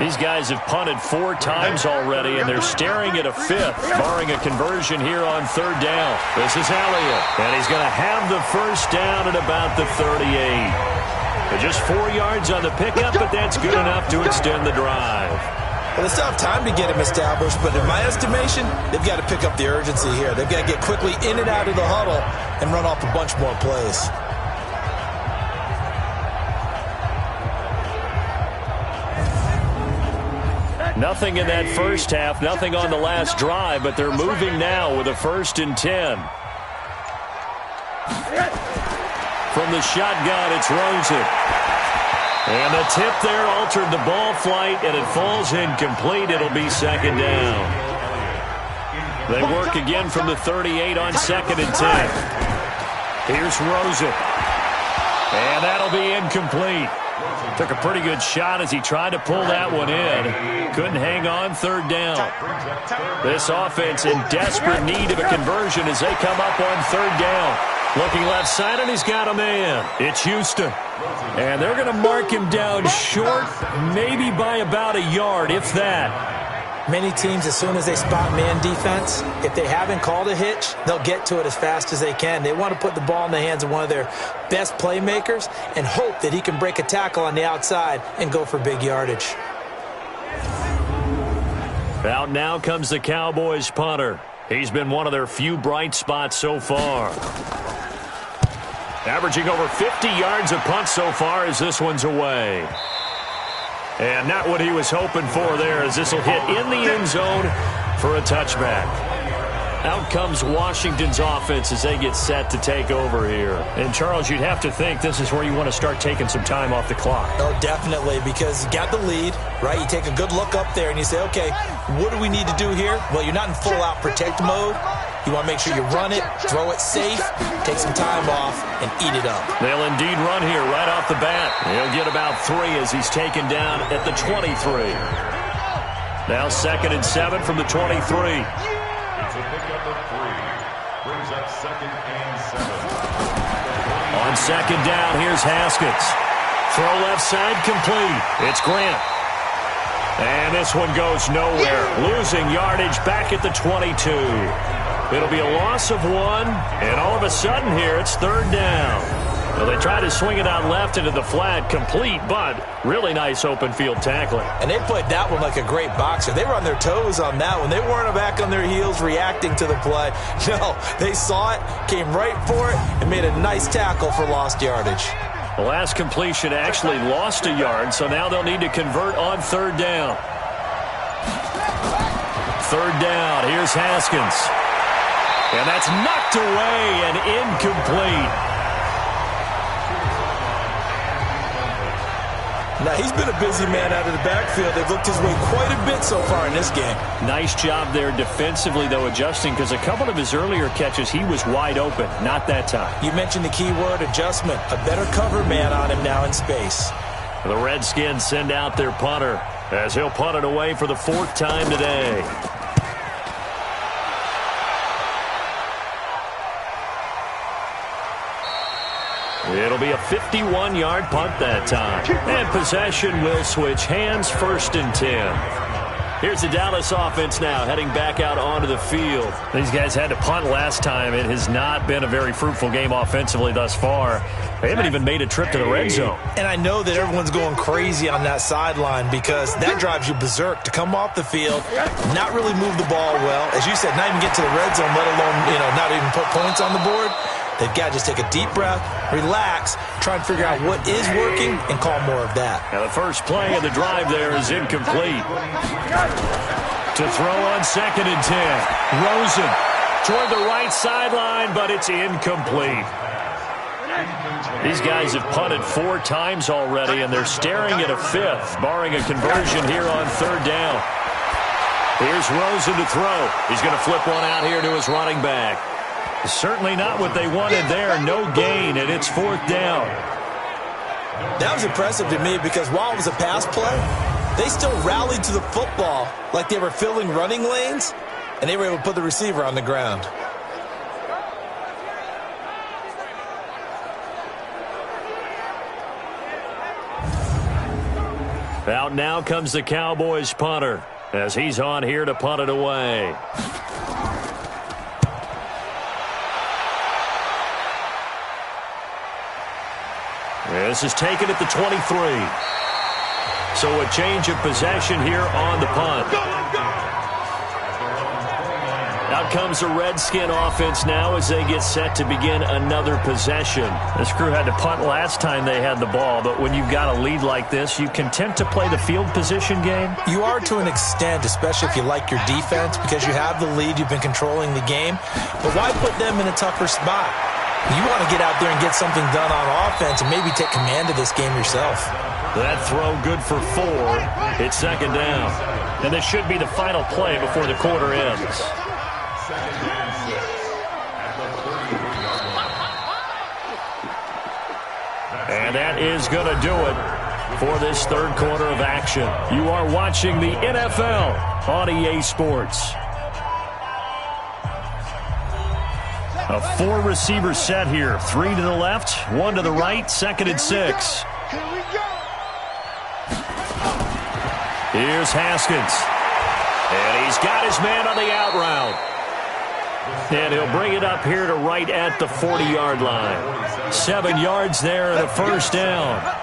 These guys have punted 4 times already, and they're staring at a 5th, barring a conversion here on 3rd down. This is Elliott, and he's going to have the first down at about the 38. Just 4 yards on the pickup, but that's good enough to extend the drive. Well, they still have time to get him established, but in my estimation, they've got to pick up the urgency here. They've got to get quickly in and out of the huddle and run off a bunch more plays. Nothing in that first half, nothing on the last drive, but they're moving now with a 1st and 10. From the shotgun, it's Rosen. And the tip there altered the ball flight, and it falls incomplete. It'll be 2nd down. They work again from the 38 on 2nd and 10. Here's Rosen. And that'll be incomplete. Took a pretty good shot as he tried to pull that one in. Couldn't hang on 3rd down. This offense in desperate need of a conversion as they come up on 3rd down. Looking left side, and he's got a man. It's Houston. And they're going to mark him down short, maybe by about a yard, if that. Many teams, as soon as they spot man defense, if they haven't called a hitch, they'll get to it as fast as they can. They want to put the ball in the hands of one of their best playmakers and hope that he can break a tackle on the outside and go for big yardage. Out now comes the Cowboys punter. He's been one of their few bright spots so far. Averaging over 50 yards a punt so far as this one's away. And not what he was hoping for there, as this will hit in the end zone for a touchback. Out comes Washington's offense as they get set to take over here. And, Charles, you'd have to think this is where you want to start taking some time off the clock. Oh, definitely, because you got the lead, right? You take a good look up there and you say, okay, what do we need to do here? Well, you're not in full-out protect mode. You want to make sure you run it, throw it safe, take some time off, and eat it up. They'll indeed run here right off the bat. He'll get about 3 as he's taken down at the 23. Now 2nd and 7 from the 23. On 2nd down, here's Haskins. Throw left side complete. It's Grant. And this one goes nowhere. Losing yardage back at the 22. It'll be a loss of 1, and all of a sudden here it's 3rd down. Well, they try to swing it out left into the flat, complete, but really nice open field tackling. And they played that one like a great boxer. They were on their toes on that one. They weren't back on their heels reacting to the play. No, they saw it, came right for it, and made a nice tackle for lost yardage. The last completion actually lost a yard, so now they'll need to convert on 3rd down. 3rd down, here's Haskins. And that's knocked away and incomplete. Now, he's been a busy man out of the backfield. They've looked his way quite a bit so far in this game. Nice job there defensively, though, adjusting, because a couple of his earlier catches, he was wide open. Not that time. You mentioned the key word, adjustment. A better cover man on him now in space. The Redskins send out their punter as he'll punt it away for the 4th time today. It'll be a 51-yard punt that time. And possession will switch hands, 1st and 10. Here's the Dallas offense now, heading back out onto the field. These guys had to punt last time. It has not been a very fruitful game offensively thus far. They haven't even made a trip to the red zone. And I know that everyone's going crazy on that sideline because that drives you berserk to come off the field, not really move the ball well. As you said, not even get to the red zone, let alone, not even put points on the board. They've got to just take a deep breath, relax, try and figure out what is working, and call more of that. Now the first play of the drive there is incomplete. To throw on 2nd and 10. Rosen toward the right sideline, but it's incomplete. These guys have punted 4 times already, and they're staring at a 5th, barring a conversion here on 3rd down. Here's Rosen to throw. He's going to flip one out here to his running back. Certainly not what they wanted there. No gain, and it's 4th down. That was impressive to me because while it was a pass play, they still rallied to the football like they were filling running lanes, and they were able to put the receiver on the ground. Out now comes the Cowboys punter as he's on here to punt it away. This is taken at the 23. So a change of possession here on the punt. Out comes the Redskin offense now as they get set to begin another possession. This crew had to punt last time they had the ball, but when you've got a lead like this, you content to play the field position game? You are to an extent, especially if you like your defense, because you have the lead, you've been controlling the game. But why put them in a tougher spot? You want to get out there and get something done on offense and maybe take command of this game yourself. That throw good for 4. It's 2nd down. And this should be the final play before the quarter ends. And that is going to do it for this 3rd quarter of action. You are watching the NFL on EA Sports. A 4-receiver set here. 3 to the left, 1 to the right, 2nd and 6. Here's Haskins. And he's got his man on the out route. And he'll bring it up here to right at the 40-yard line. 7 yards there and a 1st down.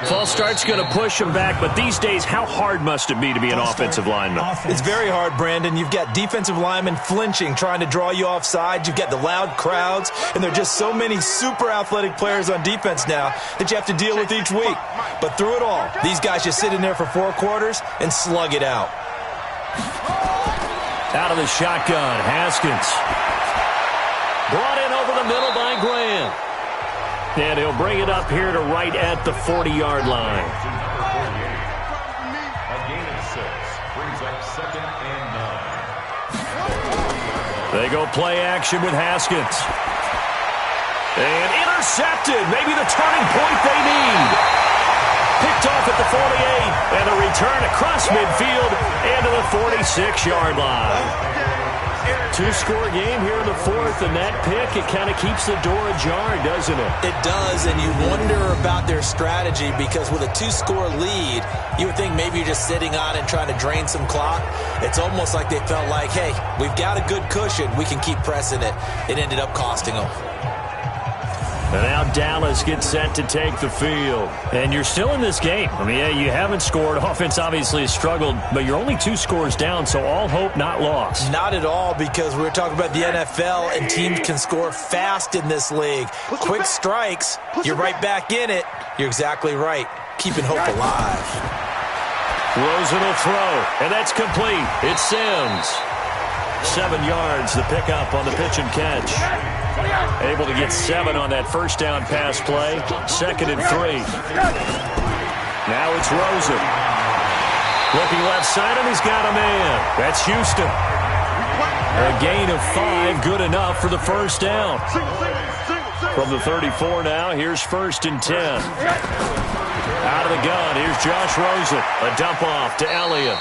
False start's going to push him back, but these days, how hard must it be to be an offensive lineman? It's very hard, Brandon. You've got defensive linemen flinching, trying to draw you off sides. You've got the loud crowds, and there are just so many super athletic players on defense now that you have to deal with each week. But through it all, these guys just sit in there for 4 quarters and slug it out. Out of the shotgun, Haskins. Brought in over the middle by Graham. And he'll bring it up here to right at the 40-yard line. A gain of 6 brings up 2nd and 9. They go play action with Haskins. And intercepted. Maybe the turning point they need. Picked off at the 48. And a return across midfield and to the 46-yard line. Two-score game here in the fourth, and that pick, it kind of keeps the door ajar, doesn't it? It does, and you wonder about their strategy because with a two-score lead, you would think maybe you're just sitting on and trying to drain some clock. It's almost like they felt like, hey, we've got a good cushion. We can keep pressing it. It ended up costing them. And now Dallas gets set to take the field. And you're still in this game. I mean, yeah, you haven't scored. Offense obviously has struggled, but you're only 2 scores down, so all hope not lost. Not at all, because we were talking about the NFL, and teams can score fast in this league. Quick strikes, you're right back in it. You're exactly right. Keeping hope alive. Rosen will throw, and that's complete. It's Sims. 7 yards, the pickup on the pitch and catch. Able to get 7 on that first down pass play. 2nd and 3. Now it's Rosen. Looking left side, and he's got a man. That's Houston. A gain of 5, good enough for the first down. From the 34 now, here's 1st and 10. Out of the gun, here's Josh Rosen. A dump off to Elliott.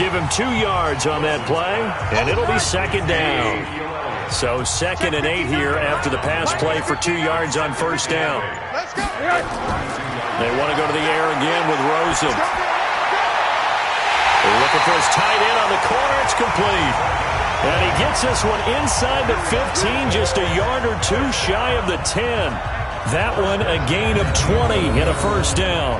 Give him 2 yards on that play, and it'll be 2nd down. So 2nd and 8 here after the pass play for 2 yards on first down. They want to go to the air again with Rosen. They're looking for his tight end on the corner. It's complete. And he gets this one inside the 15, just a yard or 2 shy of the 10. That one a gain of 20 and a first down.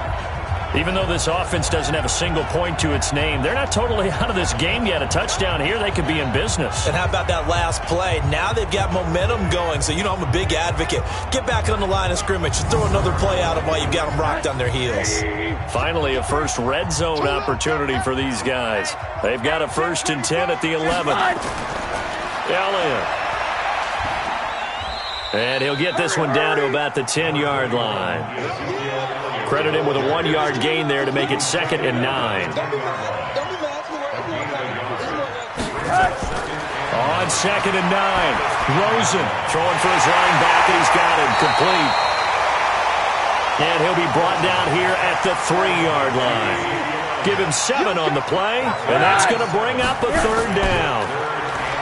Even though this offense doesn't have a single point to its name, they're not totally out of this game yet. A touchdown here, they could be in business. And how about that last play? Now they've got momentum going, so you know I'm a big advocate. Get back on the line of scrimmage. Throw another play out of while you've got them rocked on their heels. Finally, a first red zone opportunity for these guys. They've got a 1st and 10 at the 11. Elliott. And he'll get this one down to about the 10-yard line. Credit him with a 1-yard gain there to make it 2nd and 9. On 2nd and 9, Rosen throwing for his running back, and he's got him complete. And he'll be brought down here at the 3-yard line. Give him 7 on the play, and that's going to bring up a 3rd down.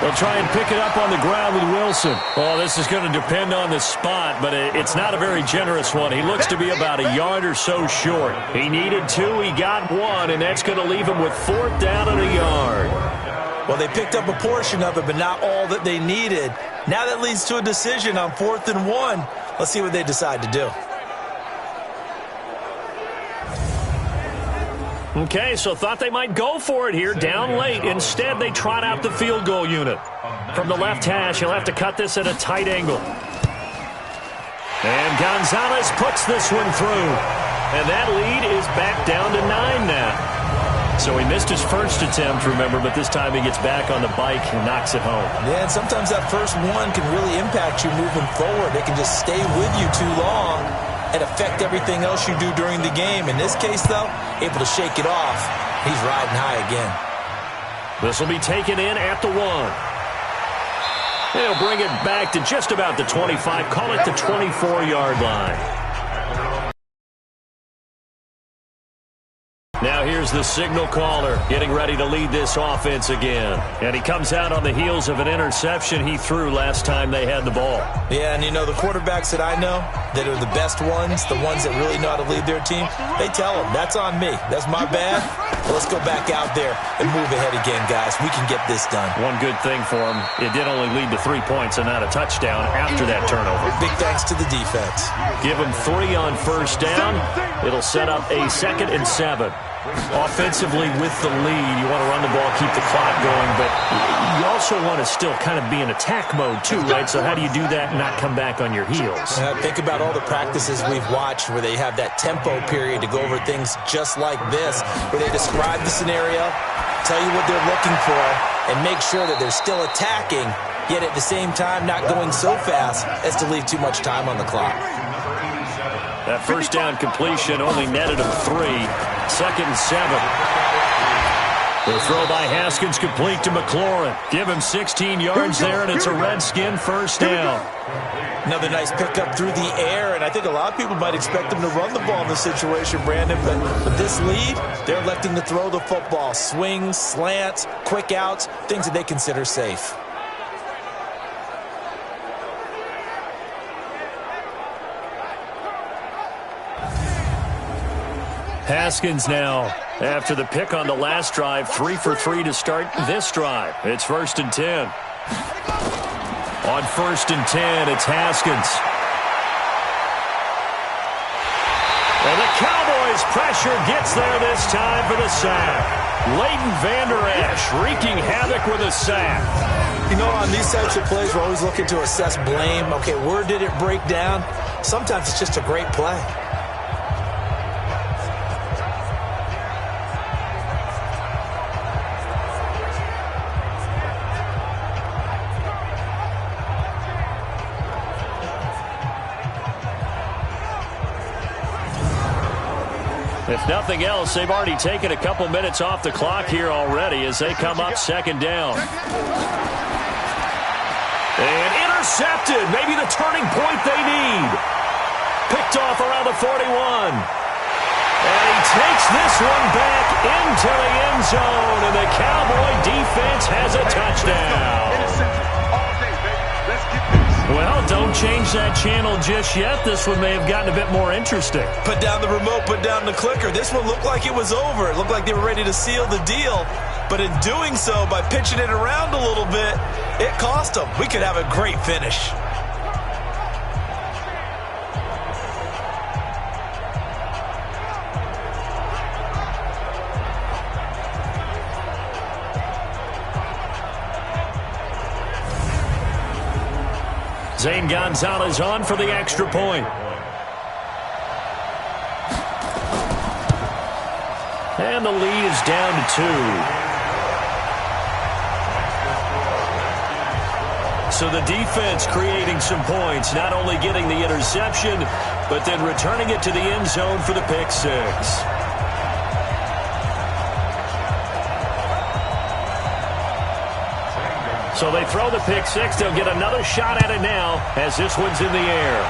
They'll try and pick it up on the ground with Wilson. Oh, this is going to depend on the spot, but it's not a very generous one. He looks to be about a yard or so short. He needed 2, he got 1, and that's going to leave him with 4th down and a yard. Well, they picked up a portion of it, but not all that they needed. Now that leads to a decision on 4th and 1. Let's see what they decide to do. Okay, so thought they might go for it here, down late. Instead, they trot out the field goal unit. From the left hash, he'll have to cut this at a tight angle. And Gonzalez puts this one through. And that lead is back down to 9 now. So he missed his first attempt, remember, but this time he gets back on the bike and knocks it home. Yeah, and sometimes that first one can really impact you moving forward. It can just stay with you too long and affect everything else you do during the game. In this case, though, able to shake it off. He's riding high again. This will be taken in at the 1. They'll bring it back to just about the 25. Call it the 24-yard line. Now here's the signal caller getting ready to lead this offense again. And he comes out on the heels of an interception he threw last time they had the ball. Yeah, and you know, the quarterbacks that I know that are the best ones, the ones that really know how to lead their team, they tell them, that's on me. That's my bad. Well, let's go back out there and move ahead again, guys. We can get this done. One good thing for him, it did only lead to 3 points and not a touchdown after that turnover. Big thanks to the defense. Give him 3 on first down. It'll set up a 2nd and 7. Offensively with the lead, you want to run the ball, keep the clock going, but you also want to still kind of be in attack mode too, right? So how do you do that and not come back on your heels? Think about all the practices we've watched where they have that tempo period to go over things just like this, where they describe the scenario, tell you what they're looking for and make sure that they're still attacking, yet at the same time not going so fast as to leave too much time on the clock. That first down completion only netted him 3. 2nd and 7. The throw by Haskins complete to McLaurin. Give him 16 yards there, and it's a Redskin first down. Another nice pickup through the air, and I think a lot of people might expect them to run the ball in this situation, Brandon, but with this lead, they're electing to throw the football. Swings, slants, quick outs, things that they consider safe. Haskins now, after the pick on the last drive, 3 for 3 to start this drive. It's 1st and 10. On 1st and 10, it's Haskins. And the Cowboys' pressure gets there this time for the sack. Leighton Vander Esch wreaking havoc with a sack. You know, on these types of plays, we're always looking to assess blame. Okay, where did it break down? Sometimes it's just a great play. If nothing else, they've already taken a couple minutes off the clock here already as they come up 2nd down. And intercepted. Maybe the turning point they need. Picked off around the 41. And he takes this one back into the end zone, and the Cowboy defense has a touchdown. Well, don't change that channel just yet. This one may have gotten a bit more interesting. Put down the remote, put down the clicker. This one looked like it was over. It looked like they were ready to seal the deal. But in doing so, by pitching it around a little bit, it cost them. We could have a great finish. Zane Gonzalez on for the extra point. And the lead is down to 2. So the defense creating some points, not only getting the interception, but then returning it to the end zone for the pick 6. So they throw the pick 6. They'll get another shot at it now as this one's in the air.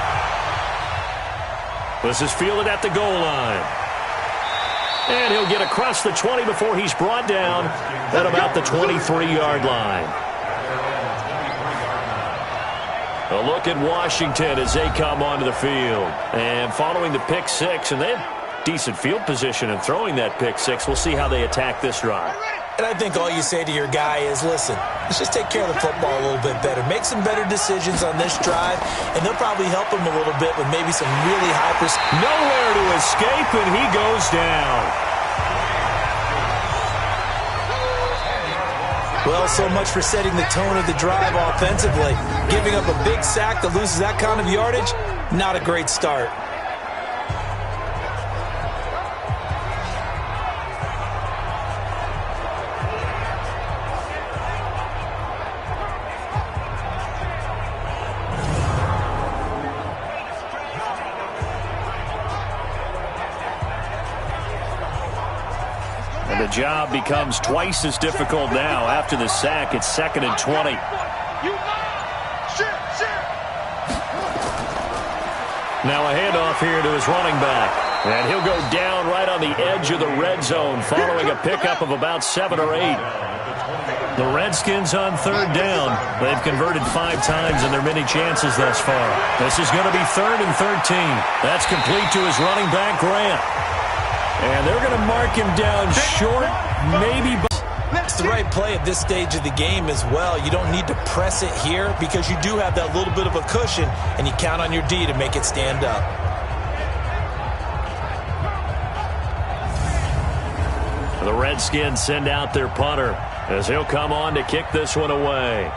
This is fielded at the goal line. And he'll get across the 20 before he's brought down at about the 23-yard line. A look at Washington as they come onto the field. And following the pick 6, and they have decent field position in throwing that pick 6. We'll see how they attack this drive. And I think all you say to your guy is, listen, let's just take care of the football a little bit better. Make some better decisions on this drive, and they'll probably help him a little bit with maybe some really high percent. Nowhere to escape, and he goes down. Well, so much for setting the tone of the drive offensively. Giving up a big sack that loses that kind of yardage, not a great start. The job becomes twice as difficult now. After the sack, it's 2nd and 20. Now a handoff here to his running back. And he'll go down right on the edge of the red zone following a pickup of about 7 or 8. The Redskins on 3rd down. They've converted 5 times in their many chances thus far. This is going to be 3rd and 13. That's complete to his running back, Grant. And they're going to mark him down short, maybe. It's the right play at this stage of the game as well. You don't need to press it here because you do have that little bit of a cushion, and you count on your D to make it stand up. The Redskins send out their punter as he'll come on to kick this one away.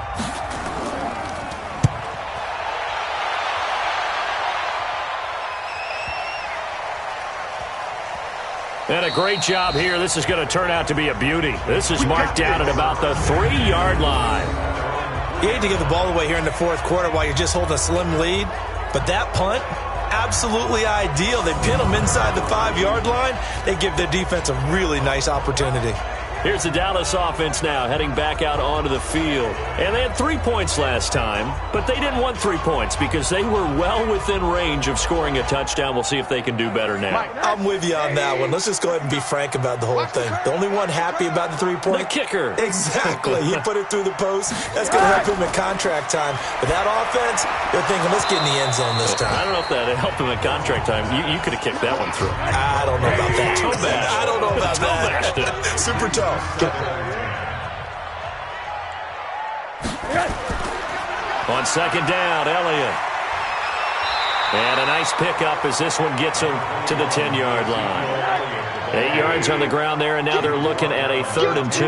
And a great job here. This is going to turn out to be a beauty. This is marked down at about the 3-yard line. You hate to give the ball away here in the fourth quarter while you're just holding a slim lead, but that punt, absolutely ideal. They pin them inside the 5-yard line. They give their defense a really nice opportunity. Here's the Dallas offense now heading back out onto the field. And they had 3 points last time, but they didn't want 3 points because they were well within range of scoring a touchdown. We'll see if they can do better now. I'm with you on that one. Let's just go ahead and be frank about the whole thing. The only one happy about the 3-point? The kicker. Exactly. He put it through the post. That's going to help him in contract time. But that offense, they're thinking, let's get in the end zone this time. I don't know if that helped him in contract time. You could have kicked that one through. I don't know about that. Toe bash. I don't know about that. Super tough. On second down, Elliott. And a nice pickup as this one gets him to the 10-yard line. 8 yards on the ground there, and now they're looking at a 3rd and 2.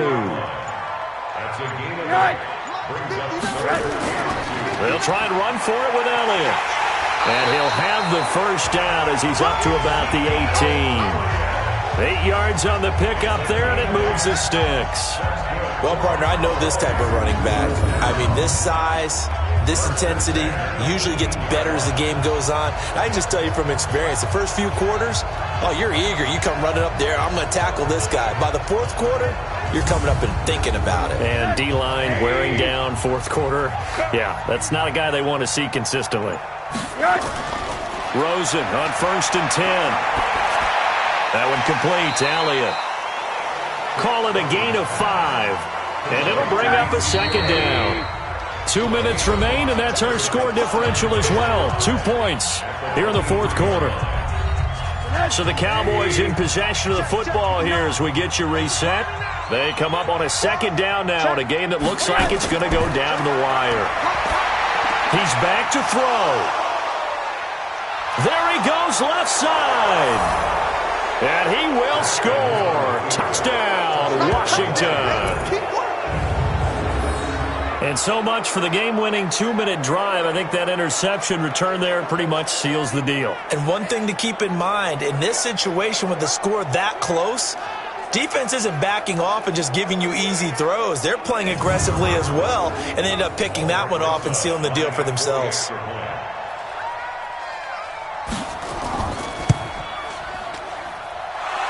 They'll try and run for it with Elliott. And he'll have the first down as he's up to about the 18. 8 yards on the pickup there, and it moves the sticks. Well, partner, I know this type of running back. I mean, this size, this intensity usually gets better as the game goes on. I can just tell you from experience, the first few quarters, oh, you're eager. You come running up there, I'm going to tackle this guy. By the fourth quarter, you're coming up and thinking about it. And D-line wearing down fourth quarter. Yeah, that's not a guy they want to see consistently. Rosen on 1st and 10. That one complete to Elliott. Call it a gain of 5. And it'll bring up a second down. 2 minutes remain, and that's our score differential as well. 2 points here in the fourth quarter. So the Cowboys in possession of the football here as we get you reset. They come up on a second down now in a game that looks like it's going to go down to the wire. He's back to throw. There he goes, left side. And he will score. Touchdown, Washington. And so much for the game-winning 2-minute drive. I think that interception return there pretty much seals the deal. And one thing to keep in mind, in this situation with the score that close, defense isn't backing off and just giving you easy throws. They're playing aggressively as well, and they end up picking that one off and sealing the deal for themselves.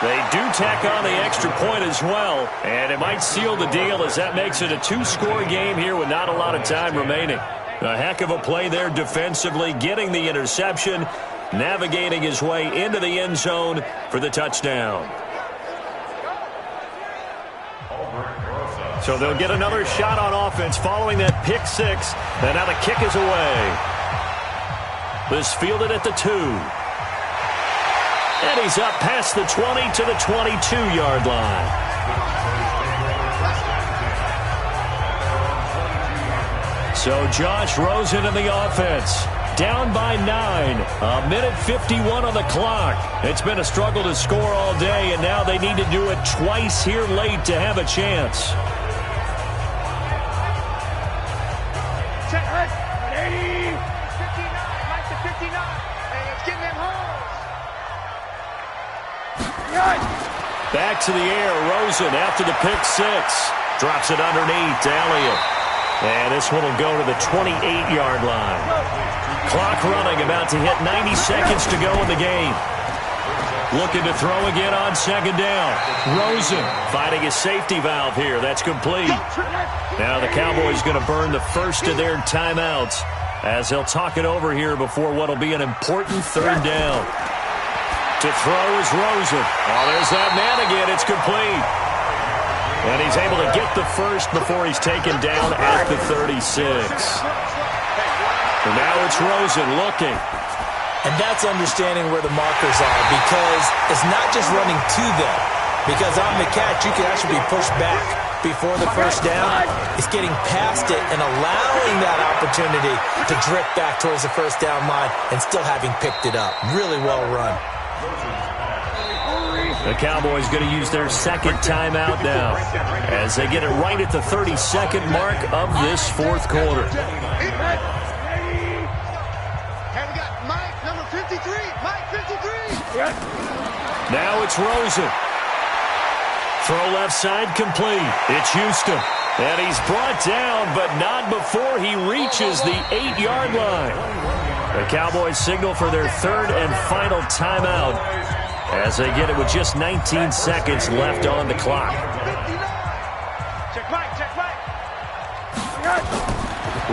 They do tack on the extra point as well, and it might seal the deal as that makes it a 2-score game here with not a lot of time remaining. A heck of a play there defensively, getting the interception, navigating his way into the end zone for the touchdown. So they'll get another shot on offense following that pick 6, and now the kick is away. This fielded at the 2. And he's up past the 20 to the 22-yard line. So Josh Rosen in the offense. Down by 9. A minute 51 on the clock. It's been a struggle to score all day, and now they need to do it twice here late to have a chance. Check, 80. 59. Mike to 59. Hey, let's get them home. Back to the air, Rosen after the pick 6. Drops it underneath to Elliott. And this one will go to the 28-yard line. Clock running, about to hit 90 seconds to go in the game. Looking to throw again on second down. Rosen finding his safety valve here. That's complete. Now the Cowboys going to burn the first of their timeouts as they'll talk it over here before what will be an important third down. To throw is Rosen. Oh, there's that man again. It's complete. And he's able to get the first before he's taken down at the 36. And now it's Rosen looking. And that's understanding where the markers are, because it's not just running to them. Because on the catch, you can actually be pushed back before the first down. It's getting past it and allowing that opportunity to drift back towards the first down line and still having picked it up. Really well run. The Cowboys going to use their second timeout now as they get it right at the 32nd mark of this fourth quarter. Now it's Rosen. Throw left side complete. It's Houston. And he's brought down, but not before he reaches the 8-yard line. The Cowboys signal for their third and final timeout as they get it with just 19 seconds left on the clock. Check back, check back.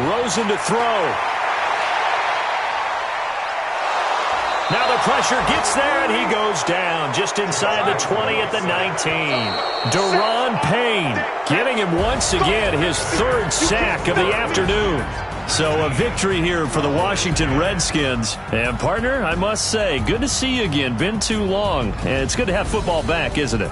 Rosen to throw. Now the pressure gets there, and he goes down just inside the 20 at the 19. Daron Payne getting him once again his third sack of the afternoon. So a victory here for the Washington Redskins. And, partner, I must say, good to see you again. Been too long. And it's good to have football back, isn't it?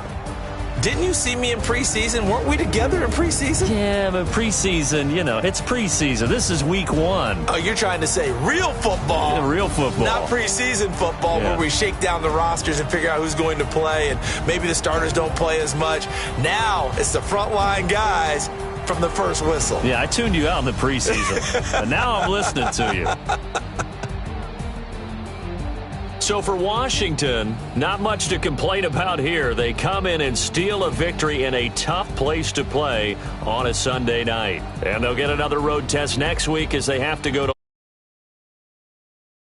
Didn't you see me in preseason? Weren't we together in preseason? Yeah, but preseason, you know, it's preseason. This is week 1. Oh, you're trying to say real football. Yeah, real football. Not preseason football where we shake down the rosters and figure out who's going to play, and maybe the starters don't play as much. Now it's the frontline guys from the first whistle. Yeah, I tuned you out in the preseason. But now I'm listening to you. So for Washington, not much to complain about here. They come in and steal a victory in a tough place to play on a Sunday night. And they'll get another road test next week as they have to go to